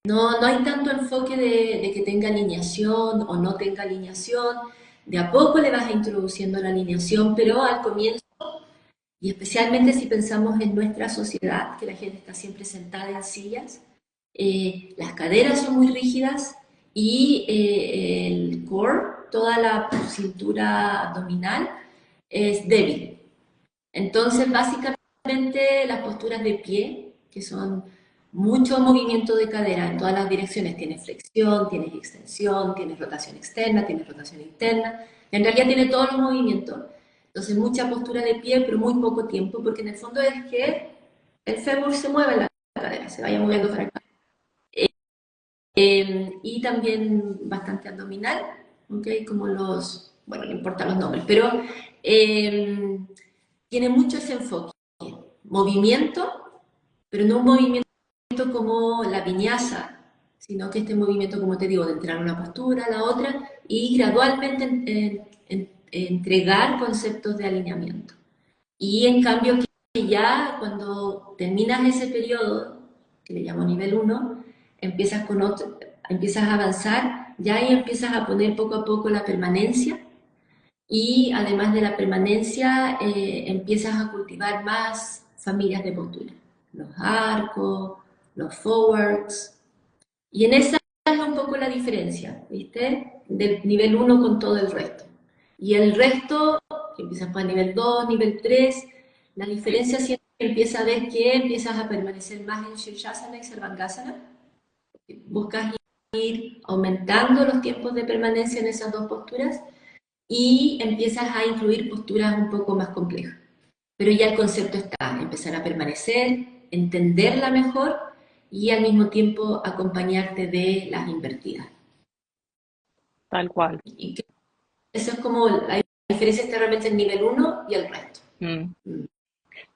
No hay tanto enfoque de que tenga alineación o no tenga alineación. De a poco le vas introduciendo la alineación, pero al comienzo, y especialmente si pensamos en nuestra sociedad, que la gente está siempre sentada en sillas, las caderas son muy rígidas y el core, toda la cintura abdominal, es débil. Entonces, básicamente, las posturas de pie, que son mucho movimiento de cadera en todas las direcciones, tienes flexión, tienes extensión, tienes rotación externa, tienes rotación interna, en realidad tiene todos los movimientos. Entonces, mucha postura de pie, pero muy poco tiempo, porque en el fondo es que el fémur se mueve en la cadera, se vaya moviendo para acá. Y también bastante abdominal, ¿okay? Como bueno, no importa los nombres, pero tiene mucho ese enfoque. Movimiento, pero no un movimiento como la viñasa, sino que este movimiento, como te digo, de entrar una postura a la otra y gradualmente entregar conceptos de alineamiento. Y en cambio, que ya cuando terminas ese periodo, que le llamo nivel uno, empiezas con otro, empiezas a avanzar, ya ahí empiezas a poner poco a poco la permanencia y además de la permanencia empiezas a cultivar más familias de postura, los arcos, los forwards, y en esa es un poco la diferencia, ¿viste? Del nivel uno con todo el resto. Y el resto, que empiezas por el nivel 2, nivel 3, la diferencia siempre empieza a ver que empiezas a permanecer más en Shirshasana y Sarvangasana. Buscas ir aumentando los tiempos de permanencia en esas dos posturas y empiezas a incluir posturas un poco más complejas. Pero ya el concepto está, empezar a permanecer, entenderla mejor y al mismo tiempo acompañarte de las invertidas. tal cual. Y eso es como la diferencia entre realmente el nivel uno y el resto. Mm. Mm.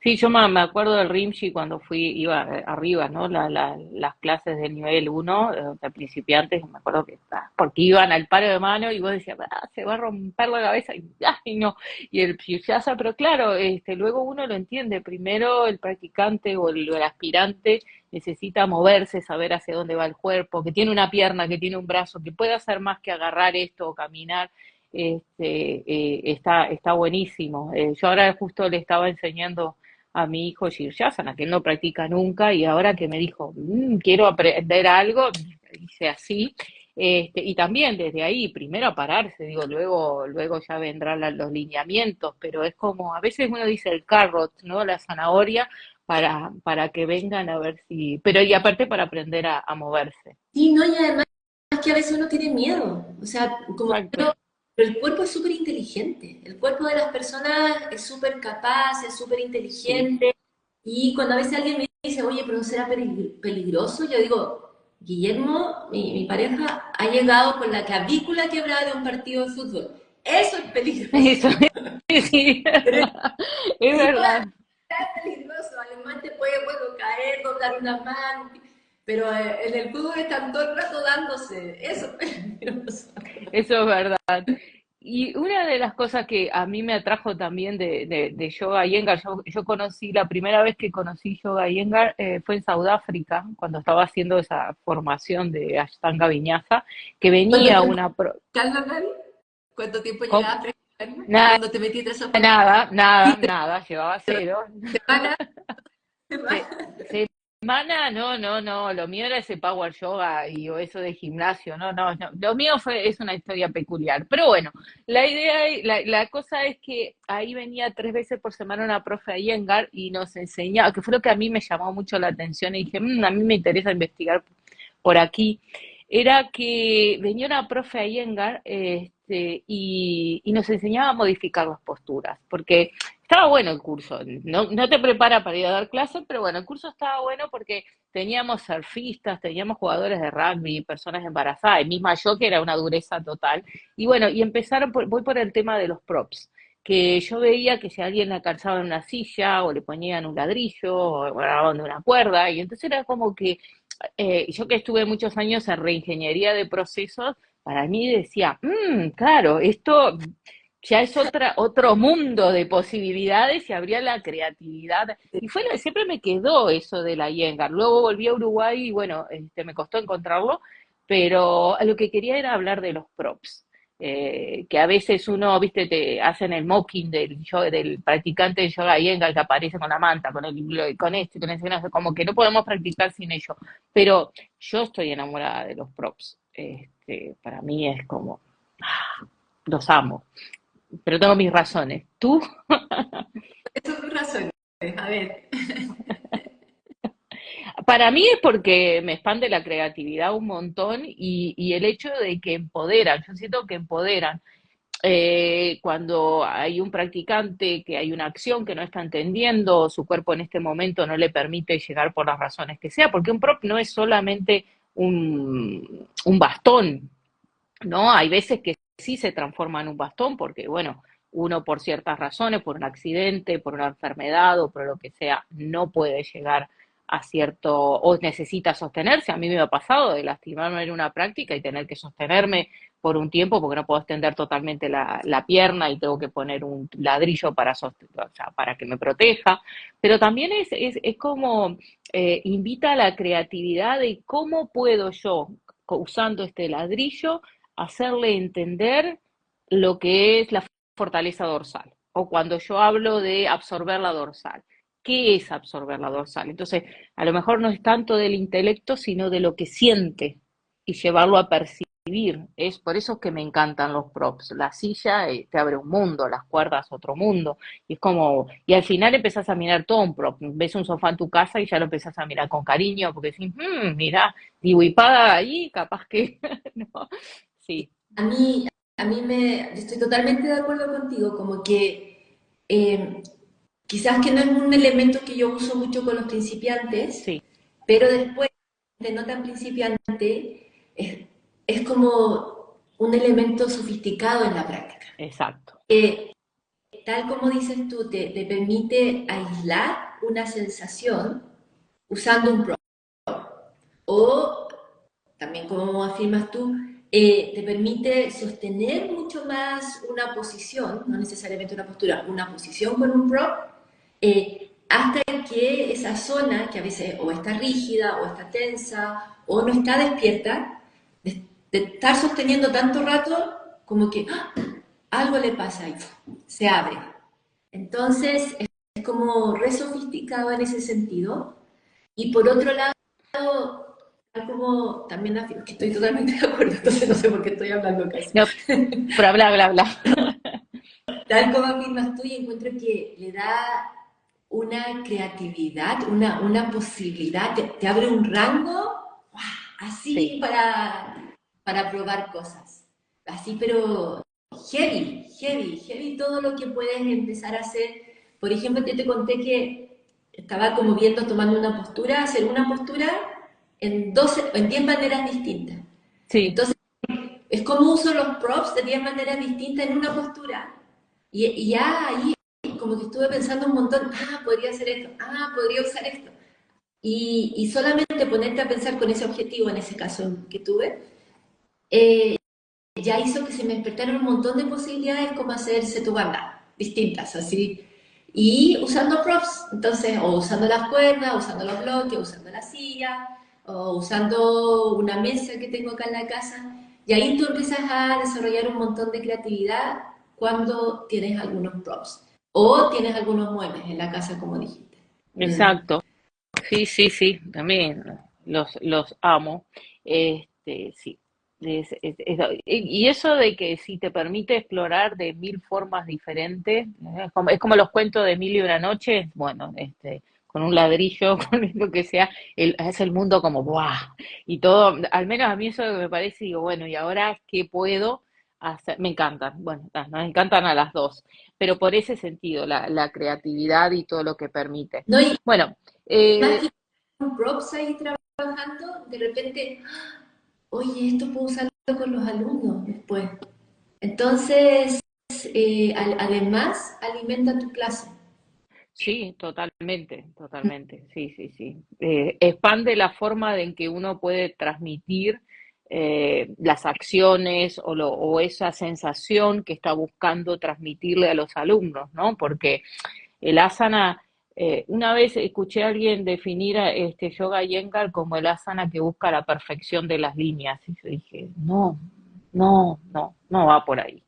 Sí, yo me acuerdo del Rimshi cuando iba arriba, ¿no? Las clases del nivel uno de principiantes, me acuerdo que, porque iban al paro de mano y vos decías, se va a romper la cabeza, y, ay, no, y el Shiyasa, pero claro, luego uno lo entiende, primero el practicante o el aspirante necesita moverse, saber hacia dónde va el cuerpo, que tiene una pierna, que tiene un brazo, que puede hacer más que agarrar esto o caminar, está buenísimo. Yo ahora justo le estaba enseñando a mi hijo Shirsasana, que él no practica nunca, y ahora que me dijo, quiero aprender algo, hice así. Y también desde ahí, primero a pararse, digo, luego ya vendrán los lineamientos, pero es como, a veces uno dice el carrot, ¿no? La zanahoria, para que vengan a ver si, pero y aparte para aprender a moverse. Sí, no, y además que a veces uno tiene miedo, o sea, como Exacto. pero el cuerpo es súper inteligente, el cuerpo de las personas es súper capaz, es súper Sí. inteligente, y cuando a veces alguien me dice, oye, pero ¿no será peligroso? Yo digo, Guillermo, mi pareja, ha llegado con la clavícula quebrada de un partido de fútbol. Eso es Eso, peligroso. sí, Pero es si no verdad. es peligroso, además te puede, bueno, caer, doblar una mano, pero en el fútbol están todo el rato dándose, eso es peligroso. Eso es verdad. Y una de las cosas que a mí me atrajo también de Yoga Iyengar, yo conocí, la primera vez que conocí Yoga Iyengar fue en Sudáfrica, cuando estaba haciendo esa formación de Ashtanga Vinyasa, que ¿Cuánto venía tiempo, una... Carlos, Gaby? ¿Cuánto tiempo ¿Cómo? llevabas practicando Nada, cuando te metiste a esa formación? nada, llevaba cero. ¿Semana? ¿Semana? Se- Semana, no, no, no, lo mío era ese power yoga y o eso de gimnasio, no, no, no, lo mío es una historia peculiar, pero bueno, la idea, la cosa es que ahí venía 3 veces por semana una profe Iyengar y nos enseñaba, que fue lo que a mí me llamó mucho la atención y dije, a mí me interesa investigar por aquí, era que venía una profe a Iyengar y nos enseñaba a modificar las posturas, porque estaba bueno el curso, no te prepara para ir a dar clases, pero bueno, el curso estaba bueno porque teníamos surfistas, teníamos jugadores de rugby, personas embarazadas, y misma yo que era una dureza total, y bueno, y empezaron, voy por el tema de los props, que yo veía que si alguien la calzaba en una silla o le ponían un ladrillo o agarraban de una cuerda, y entonces era como que yo que estuve muchos años en reingeniería de procesos, para mí decía, claro, esto ya es otro mundo de posibilidades y habría la creatividad. Y siempre me quedó eso de la Iyengar. Luego volví a Uruguay y bueno, me costó encontrarlo, pero a lo que quería era hablar de los props. Que a veces uno, viste, te hacen el mocking del practicante de yoga Iyengar que aparece con la manta, con este, con ese, no sé, como que no podemos practicar sin ello. Pero yo estoy enamorada de los props. Para mí es como, los amo, pero tengo mis razones. ¿Tú? Esas son razones. A ver, Para mí es porque me expande la creatividad un montón y el hecho de que empoderan, yo siento que empoderan. Cuando hay un practicante que hay una acción que no está entendiendo, su cuerpo en este momento no le permite llegar por las razones que sea, porque un prop no es solamente un bastón, ¿no? Hay veces que sí se transforma en un bastón porque, bueno, uno por ciertas razones, por un accidente, por una enfermedad o por lo que sea, no puede llegar a cierto, o necesita sostenerse. A mí me ha pasado de lastimarme en una práctica y tener que sostenerme por un tiempo porque no puedo extender totalmente la pierna y tengo que poner un ladrillo o sea, para que me proteja. Pero también es como invita a la creatividad de cómo puedo yo, usando este ladrillo, hacerle entender lo que es la fortaleza dorsal. O cuando yo hablo de absorber la dorsal. ¿Qué es absorber la dorsal? Entonces, a lo mejor no es tanto del intelecto, sino de lo que siente y llevarlo a percibir. Es por eso que me encantan los props. La silla te abre un mundo, las cuerdas otro mundo. Y es como, y al final empezás a mirar todo un prop. Ves un sofá en tu casa y ya lo empezás a mirar con cariño, porque decís, mira, dibuipada ahí, capaz que, no. Sí, a mí, yo estoy totalmente de acuerdo contigo, como que eh, quizás que no es un elemento que yo uso mucho con los principiantes, sí, pero después de no tan principiante es como un elemento sofisticado en la práctica. exacto. Eh, tal como dices tú, te permite aislar una sensación usando un prompt. O, también como afirmas tú, te permite sostener mucho más una posición, no necesariamente una postura, una posición con un prompt, hasta que esa zona, que a veces o está rígida, o está tensa, o no está despierta, de estar sosteniendo tanto rato, como que ¡ah! Algo le pasa y se abre. Entonces, es como re sofisticado en ese sentido. Y por otro lado, tal como también afirmo que estoy totalmente de acuerdo, entonces no sé por qué estoy hablando casi. No, bla, bla, bla, bla. Tal como afirmas tú, y encuentro que le da una creatividad, una posibilidad, te abre un rango así Sí, para probar cosas. Así, pero heavy, heavy, heavy todo lo que puedes empezar a hacer. Por ejemplo, yo te conté que estaba como viendo, tomando una postura, hacer una postura en 10 maneras distintas. sí, Entonces, es como uso los props de 10 maneras distintas en una postura. Y ya ahí como que estuve pensando un montón, podría hacer esto, podría usar esto. Y solamente ponerte a pensar con ese objetivo, en ese caso que tuve, eh, ya hizo que se me despertaran un montón de posibilidades como hacerse tu banda, distintas, así. Y usando props, entonces, o usando las cuerdas, usando los bloques, usando la silla, o usando una mesa que tengo acá en la casa. Y ahí tú empiezas a desarrollar un montón de creatividad cuando tienes algunos props. O tienes algunos muebles en la casa, como dijiste. Mm. exacto. Sí, sí, sí, también los amo. Sí. Y eso de que si te permite explorar de mil formas diferentes, es como los cuentos de Mil y una noche, bueno, con un ladrillo, con lo que sea, es el mundo como ¡buah! Y todo, al menos a mí eso me parece, digo, bueno, ¿y ahora qué puedo hacer? Me encantan, bueno, nos encantan a las dos, pero por ese sentido, la creatividad y todo lo que permite. No, y Bueno, más eh, que un props ahí trabajando, de repente, oye, esto puedo usarlo con los alumnos después. Entonces, además, alimenta tu clase. sí, totalmente, totalmente, sí, sí, sí. Expande la forma en que uno puede transmitir las acciones o esa sensación que está buscando transmitirle a los alumnos, ¿no? Porque el asana, una vez escuché a alguien definir a este yoga Iyengar como el asana que busca la perfección de las líneas, y yo dije, no, no, no, no va por ahí.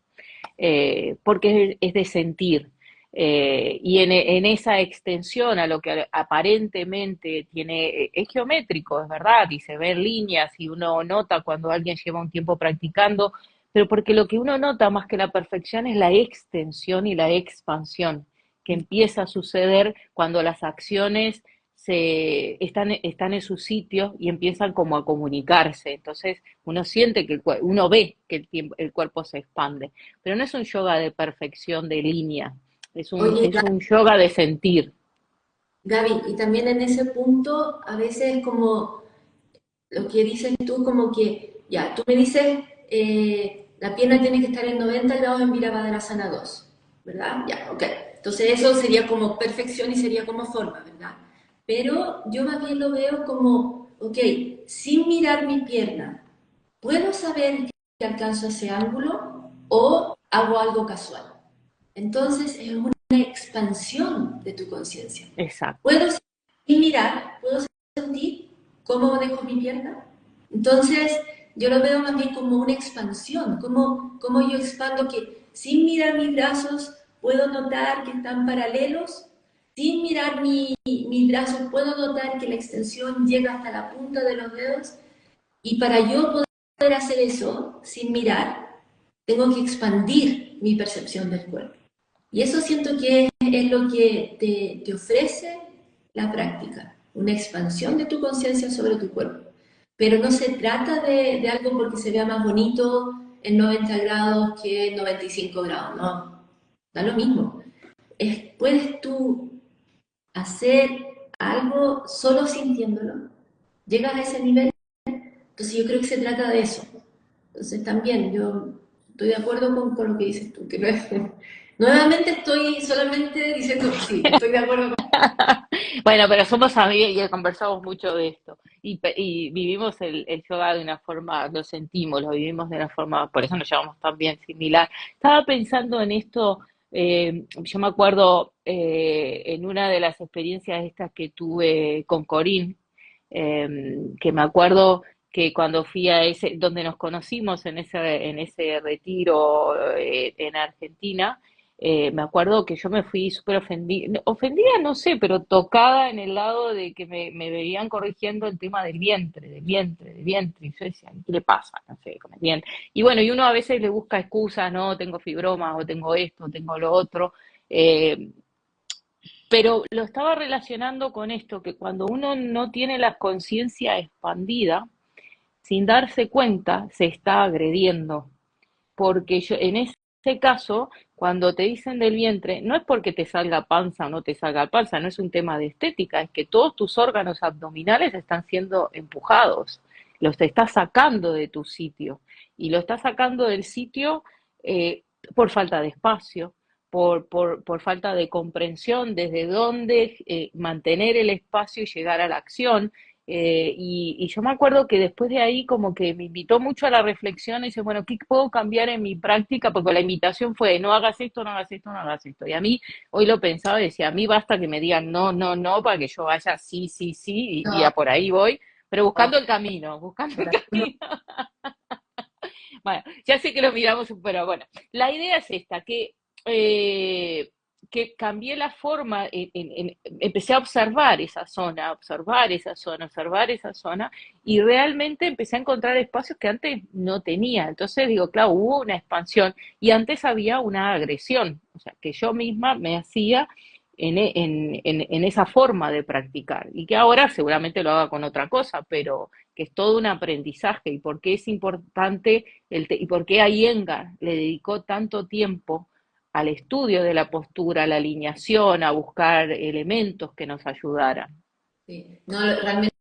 Porque es de sentir. Y en esa extensión a lo que aparentemente tiene, es geométrico, es verdad, y se ven líneas y uno nota cuando alguien lleva un tiempo practicando, pero porque lo que uno nota más que la perfección es la extensión y la expansión que empieza a suceder cuando las acciones están en su sitio y empiezan como a comunicarse. Entonces uno siente que uno ve que el cuerpo se expande. Pero no es un yoga de perfección de línea, Oye, es un yoga de sentir. Gaby, y también en ese punto, a veces como lo que dices tú, como que, ya, tú me dices, la pierna tiene que estar en 90 grados en Virabhadrasana 2, ¿verdad? Ya, ok. Entonces eso sería como perfección y sería como forma, ¿verdad? Pero yo más bien lo veo como, ok, sin mirar mi pierna, ¿puedo saber que alcanzo ese ángulo o hago algo casual? Entonces es una expansión de tu conciencia. Exacto. Puedo sin mirar, puedo sentir cómo manejo mi pierna. Entonces yo lo veo más bien como una expansión, como yo expando que sin mirar mis brazos puedo notar que están paralelos, sin mirar mis brazos puedo notar que la extensión llega hasta la punta de los dedos y para yo poder hacer eso sin mirar, tengo que expandir mi percepción del cuerpo. Y eso siento que es lo que te ofrece la práctica, una expansión de tu conciencia sobre tu cuerpo. Pero no se trata de algo porque se vea más bonito en 90 grados que en 95 grados, no, da lo mismo. Puedes tú hacer algo solo sintiéndolo. Llegas a ese nivel, entonces yo creo que se trata de eso. Entonces también yo estoy de acuerdo con lo que dices tú, que no es, Nuevamente estoy solamente diciendo sí, estoy de acuerdo con... Bueno, pero somos amigos y conversamos mucho de esto. Y vivimos el yoga de una forma, lo sentimos, lo vivimos de una forma, por eso nos llevamos tan bien similar. Estaba pensando en esto, yo me acuerdo en una de las experiencias estas que tuve con Corín, que me acuerdo que cuando fui a ese, donde nos conocimos en ese retiro en Argentina, me acuerdo que yo me fui súper ofendida, ofendida no sé, pero tocada en el lado de que me veían corrigiendo el tema del vientre, del vientre, del vientre. Y yo decía, ¿qué le pasa? No sé, con el vientre. Y bueno, y uno a veces le busca excusas, ¿no? Tengo fibromas, o tengo esto, tengo lo otro. Eh, pero lo estaba relacionando con esto, que cuando uno no tiene la conciencia expandida, sin darse cuenta, se está agrediendo porque yo, en ese caso, cuando te dicen del vientre, no es porque te salga panza o no te salga panza, no es un tema de estética, es que todos tus órganos abdominales están siendo empujados, los te estás sacando de tu sitio y lo estás sacando del sitio por falta de espacio. Por falta de comprensión desde dónde mantener el espacio y llegar a la acción, y yo me acuerdo que después de ahí como que me invitó mucho a la reflexión y dice, bueno, ¿qué puedo cambiar en mi práctica? Porque la invitación fue, no hagas esto, no hagas esto, no hagas esto. Y a mí, hoy lo pensaba y decía, a mí basta que me digan no, no, no, para que yo vaya sí, sí, sí, y No, a por ahí voy, pero no, buscando el camino, buscando el camino. Bueno, ya sé que lo miramos, pero bueno, la idea es esta, eh, que cambié la forma, empecé a observar esa zona, observar esa zona, observar esa zona, y realmente empecé a encontrar espacios que antes no tenía. Entonces digo, claro, hubo una expansión y antes había una agresión, o sea, que yo misma me hacía en esa forma de practicar, y que ahora seguramente lo haga con otra cosa, pero que es todo un aprendizaje y por qué es importante y por qué Iyengar le dedicó tanto tiempo al estudio de la postura, a la alineación, a buscar elementos que nos ayudaran. sí. No, realmente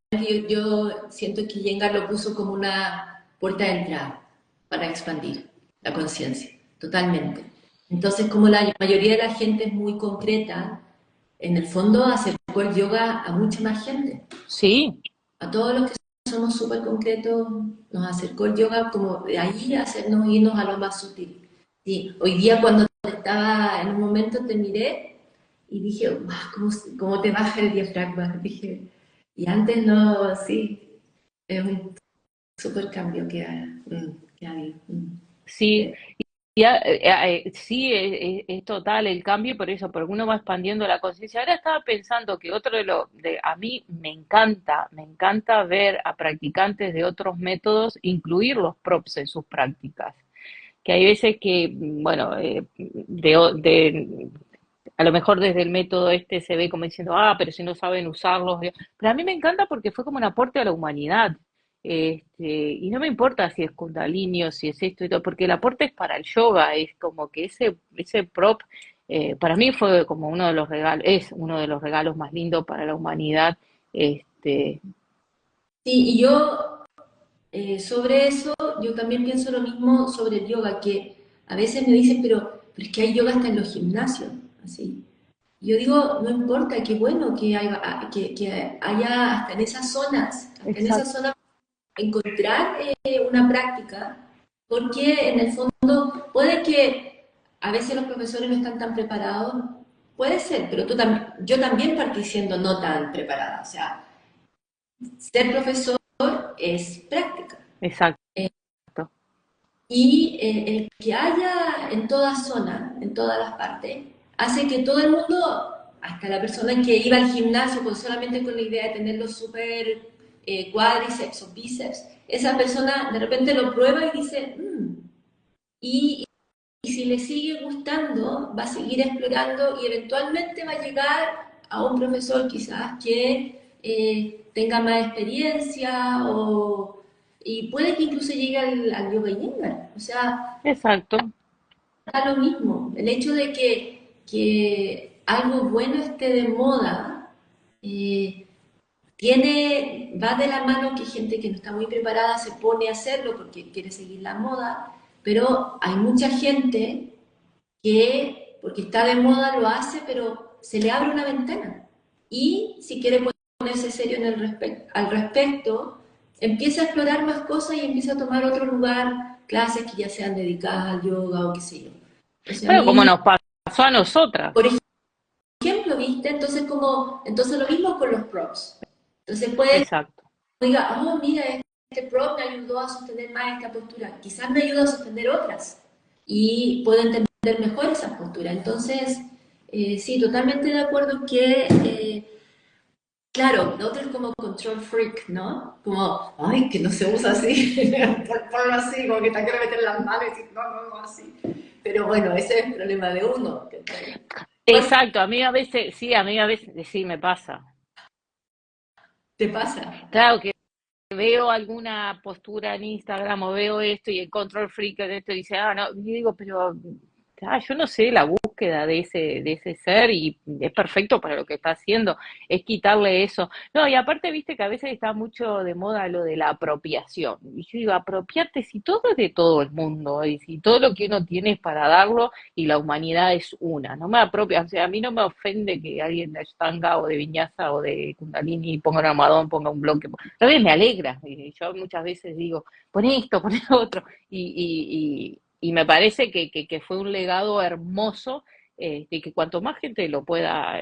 yo siento que Iyengar lo puso como una puerta de entrada para expandir la conciencia, totalmente. Entonces, como la mayoría de la gente es muy concreta, en el fondo acercó el yoga a mucha más gente. Sí, A todos los que somos súper concretos, nos acercó el yoga como de ahí a hacernos irnos a lo más sutil. Sí, hoy día cuando estaba en un momento te miré y dije, wow, ¿cómo te baja el diafragma? Dije, y antes no, sí, es un súper cambio que ha habido. sí, sí, es total el cambio, por eso, porque uno va expandiendo la conciencia. Ahora estaba pensando que otro a mí me encanta ver a practicantes de otros métodos incluir los props en sus prácticas. Que hay veces que, bueno, a lo mejor desde el método este se ve como diciendo, ah, pero si no saben usarlos. Pero a mí me encanta porque fue como un aporte a la humanidad. Y no me importa si es Kundalini o si es esto y todo, porque el aporte es para el yoga, es como que ese prop, para mí fue como uno de los regalos, es uno de los regalos más lindos para la humanidad. Este, Sí, y yo sobre eso, yo también pienso lo mismo sobre el yoga, que a veces me dicen, pero es que hay yoga hasta en los gimnasios, así. Yo digo, no importa, qué bueno que haya hasta en esas exacto, zonas encontrar una práctica, porque en el fondo puede que a veces los profesores no están tan preparados, puede ser, pero yo también partí siendo no tan preparada, o sea, ser profesor es práctica. exacto. Y el que haya en todas zonas, en todas las partes, hace que todo el mundo, hasta la persona que iba al gimnasio solamente con la idea de tenerlo súper cuádriceps o bíceps, esa persona de repente lo prueba y dice, "Mm". Y si le sigue gustando, va a seguir explorando y eventualmente va a llegar a un profesor quizás que tenga más experiencia y puede que incluso llegue al yoga Iyengar. O sea, Exacto, da lo mismo. El hecho de que algo bueno esté de moda eh, va de la mano que gente que no está muy preparada se pone a hacerlo porque quiere seguir la moda, pero hay mucha gente que porque está de moda, lo hace, pero se le abre una ventana. Y si quiere ponerse serio al respecto, empieza a explorar más cosas y empieza a tomar otro lugar, clases que ya sean dedicadas al yoga o qué sé yo. Entonces a Bueno, como mí, nos pasó a nosotras. por ejemplo, ¿viste? Entonces lo mismo con los props. Entonces puede Exacto. diga, oh, mira, este prop me ayudó a sostener más esta postura, quizás me ayuda a sostener otras y puedo entender mejor esa postura. Entonces, sí, totalmente de acuerdo que, claro, lo otro es como control freak, ¿no? Como, ay, que no se usa así, ponlo así, como que te quiero meter las manos y decir, no, no, no, así. Pero bueno, ese es el problema de uno. Bueno, Exacto, a mí a veces sí me pasa. te pasa. Claro que veo alguna postura en Instagram o veo esto y el control freak de esto dice, ah, no, y digo, pero yo no sé la búsqueda de ese ser y es perfecto para lo que está haciendo, es quitarle eso. No, y aparte, viste que a veces está mucho de moda lo de la apropiación. Y yo digo, apropiate si todo es de todo el mundo y si todo lo que uno tiene es para darlo y la humanidad es una. No me apropia, o sea, a mí no me ofende que alguien de Ashtanga o de Vinyasa o de Kundalini ponga un armadón, ponga un bloque. A veces me alegra, y yo muchas veces digo, pon esto, pon lo otro, y me parece que fue un legado hermoso, y que cuanto más gente lo pueda,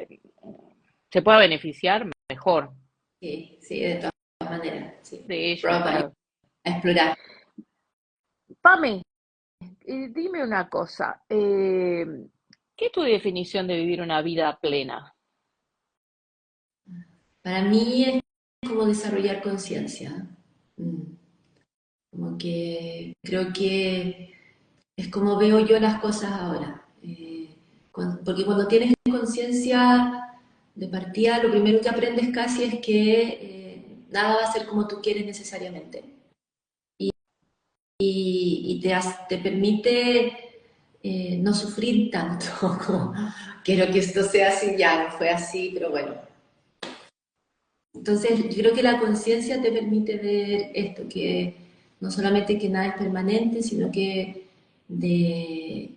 se pueda beneficiar, mejor Sí, sí, de todas maneras, sí. de ello, Prop a claro. explorar. Pame, dime una cosa, ¿qué es tu definición de vivir una vida plena? Para mí es como desarrollar conciencia. Mm, Como que creo que es como veo yo las cosas ahora. Porque cuando tienes conciencia de partida, lo primero que aprendes casi es que nada va a ser como tú quieres necesariamente. Y te permite no sufrir tanto. Como, quiero que esto sea así, ya no fue así, pero bueno. Entonces, yo creo que la conciencia te permite ver esto, que no solamente que nada es permanente, sino que de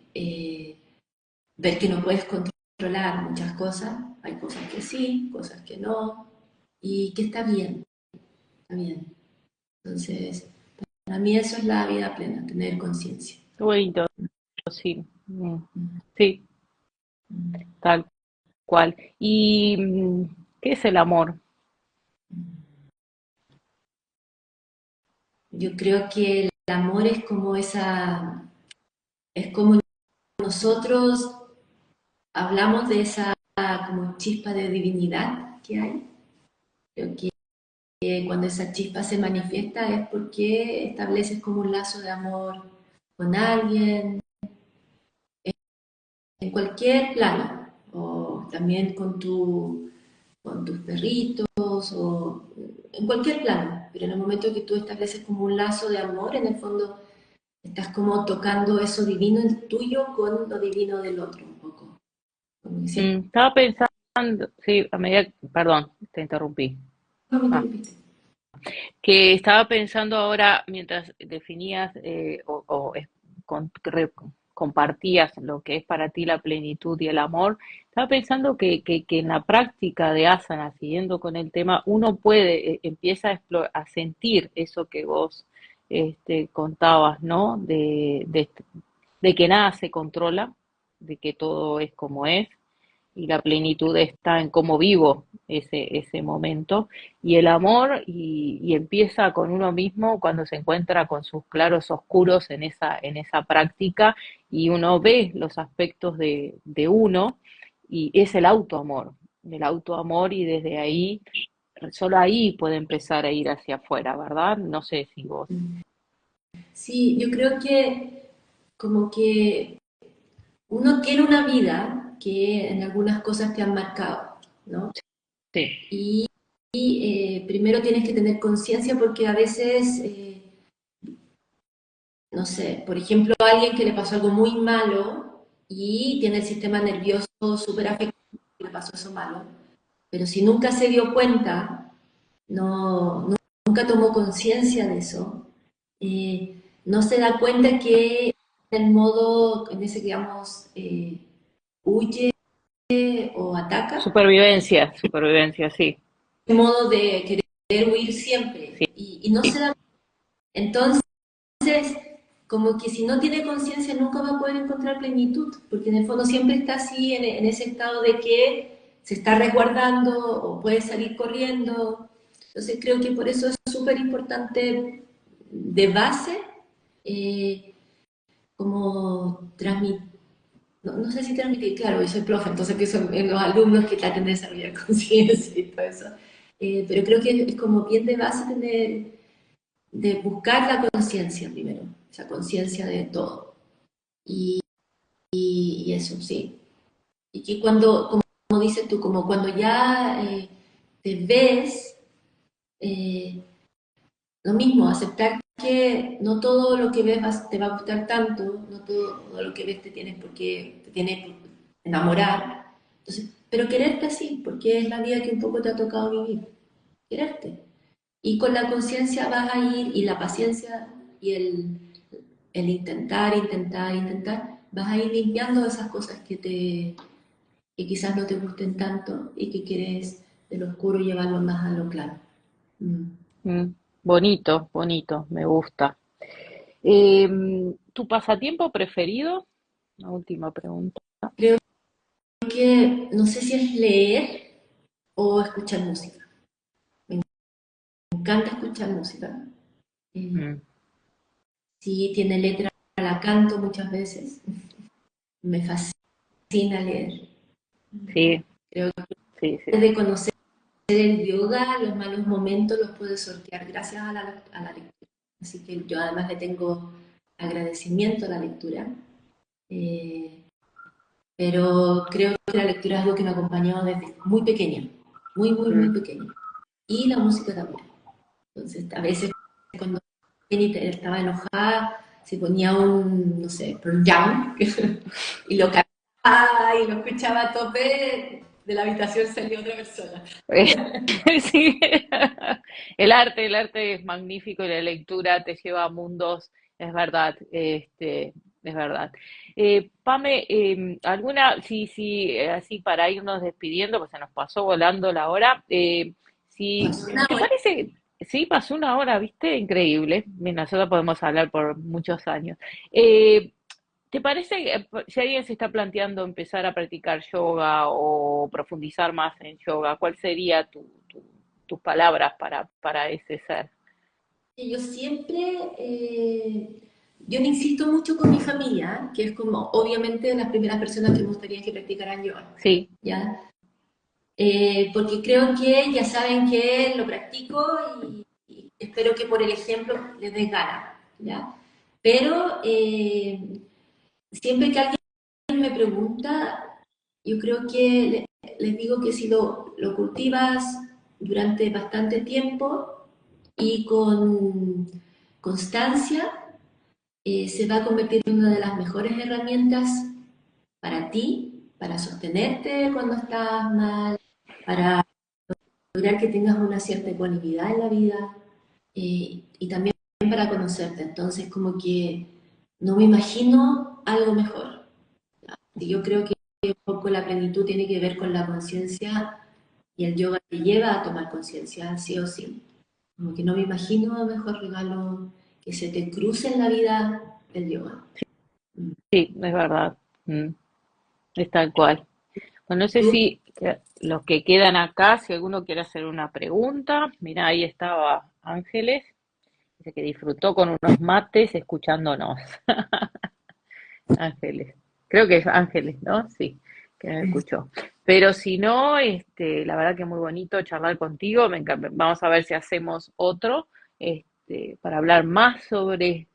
ver que no puedes controlar muchas cosas. Hay cosas que sí, cosas que no, y que está bien, está bien. Entonces, para mí eso es la vida plena, tener conciencia. Qué bonito, sí, sí, tal cual. ¿Y qué es el amor? Yo creo que el amor es como es como nosotros hablamos de esa como chispa de divinidad que hay. Creo que cuando esa chispa se manifiesta es porque estableces como un lazo de amor con alguien, en cualquier plano, o también con tus perritos, o en cualquier plano, pero en el momento que tú estableces como un lazo de amor, en el fondo estás como tocando eso divino tuyo con lo divino del otro un poco. Como que siempre, Estaba pensando, sí, a medida, perdón, te interrumpí. no me Ah, interrumpiste. que estaba pensando ahora, mientras definías compartías lo que es para ti la plenitud y el amor, estaba pensando que en la práctica de asana, siguiendo con el tema, uno puede, empieza a sentir eso que vos contabas, ¿no? De que nada se controla, de que todo es como es, y la plenitud está en cómo vivo ese momento, y el amor, y empieza con uno mismo cuando se encuentra con sus claros oscuros en esa práctica, y uno ve los aspectos de uno, y es el autoamor, y desde ahí, solo ahí puede empezar a ir hacia afuera, ¿verdad? No sé si vos. Sí, yo creo que como que uno tiene una vida que en algunas cosas te han marcado, ¿no? Sí. Y, primero tienes que tener conciencia porque a veces, no sé, por ejemplo, a alguien que le pasó algo muy malo y tiene el sistema nervioso súper afectado, le pasó eso malo, pero si nunca se dio cuenta, nunca tomó conciencia de eso, no se da cuenta que en ese, digamos, huye o ataca, Supervivencia, supervivencia, sí. de modo de querer huir siempre Sí, y no se da. Entonces, como que si no tiene conciencia nunca va a poder encontrar plenitud, porque en el fondo siempre está así en ese estado de que se está resguardando o puede salir corriendo. Entonces creo que por eso es súper importante de base eh, como transmitir, no sé si transmitir, claro, yo soy profe, entonces pienso en los alumnos que traten de desarrollar conciencia y todo eso. Pero creo que es como bien de base tener, de buscar la conciencia primero, esa conciencia de todo. Y, y eso, sí. Y que cuando, como dices tú, como cuando ya te ves, eh, lo mismo, aceptar que no todo lo que ves te va a gustar tanto, no todo lo que ves te tiene que enamorar. Entonces, pero quererte así, porque es la vida que un poco te ha tocado vivir. Quererte. Y con la conciencia vas a ir, y la paciencia y el intentar, vas a ir limpiando esas cosas que quizás no te gusten tanto y que quieres de lo oscuro llevarlo más a lo claro. Mm. mm, bonito, bonito, me gusta. ¿Tu pasatiempo preferido? La última pregunta. Creo que no sé si es leer o escuchar música. Me encanta escuchar música. Eh, Mm, sí, tiene letra, la canto muchas veces. Me fascina leer. sí, Creo sí, sí. que de conocer el yoga, los malos momentos los puedes sortear gracias a la lectura. Así que yo además le tengo agradecimiento a la lectura. Eh, pero creo que la lectura es algo que me ha acompañado desde muy pequeña, muy Mm. pequeña. Y la música también. Entonces, a veces cuando estaba enojada, se ponía un, no sé, Pearl Jam, y lo cantaba y lo escuchaba a tope, de la habitación salió otra persona. Sí, el arte es magnífico y la lectura te lleva a mundos, es verdad, es verdad. Pame, alguna, sí, sí, así para irnos despidiendo, pues se nos pasó volando la hora. Si, Pasó una ¿te hora. parece? Sí, pasó una hora, ¿viste? Increíble. Bien, nosotros podemos hablar por muchos años. Eh, ¿Te parece que si alguien se está planteando empezar a practicar yoga o profundizar más en yoga, cuál sería tus palabras para ese ser? Yo siempre, yo le insisto mucho con mi familia, que es como obviamente las primeras personas que me gustaría que practicaran yoga, Sí, ¿ya? Porque creo que ya saben que lo practico y espero que por el ejemplo les dé gana, ¿ya? Pero siempre que alguien me pregunta, yo creo que les digo que si lo cultivas durante bastante tiempo y con constancia, se va a convertir en una de las mejores herramientas para ti, para sostenerte cuando estás mal, para lograr que tengas una cierta ecuanimidad en la vida y también para conocerte. Entonces, como que no me imagino algo mejor. Y yo creo que un poco la plenitud tiene que ver con la conciencia y el yoga te lleva a tomar conciencia, sí o sí. Como que no me imagino mejor regalo que se te cruce en la vida el yoga. Mm. sí, es verdad. Mm, es tal cual. Bueno, no sé ¿Tú? si los que quedan acá, si alguno quiere hacer una pregunta. Mira, ahí estaba Ángeles, dice que disfrutó con unos mates escuchándonos. Ángeles. Creo que es Ángeles, ¿no? Sí, que me escuchó. Pero si no, la verdad que muy bonito charlar contigo. Vamos a ver si hacemos otro, para hablar más sobre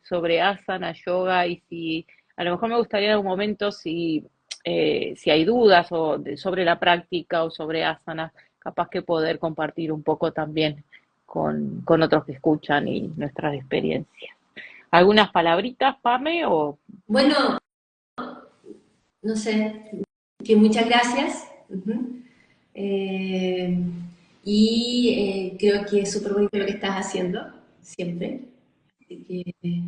asana, yoga y si a lo mejor me gustaría en algún momento si hay dudas sobre la práctica o sobre asana, capaz que poder compartir un poco también con otros que escuchan y nuestras experiencias. ¿Algunas palabritas, Pame, o Bueno, no sé, que muchas gracias. Ujú. Eh, creo que es súper bonito lo que estás haciendo, siempre. Así que,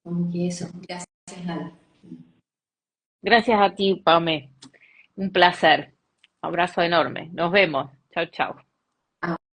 como que eso, gracias, Gaby. gracias a ti, Pame. Un placer. Abrazo enorme. Nos vemos. Chau, chau.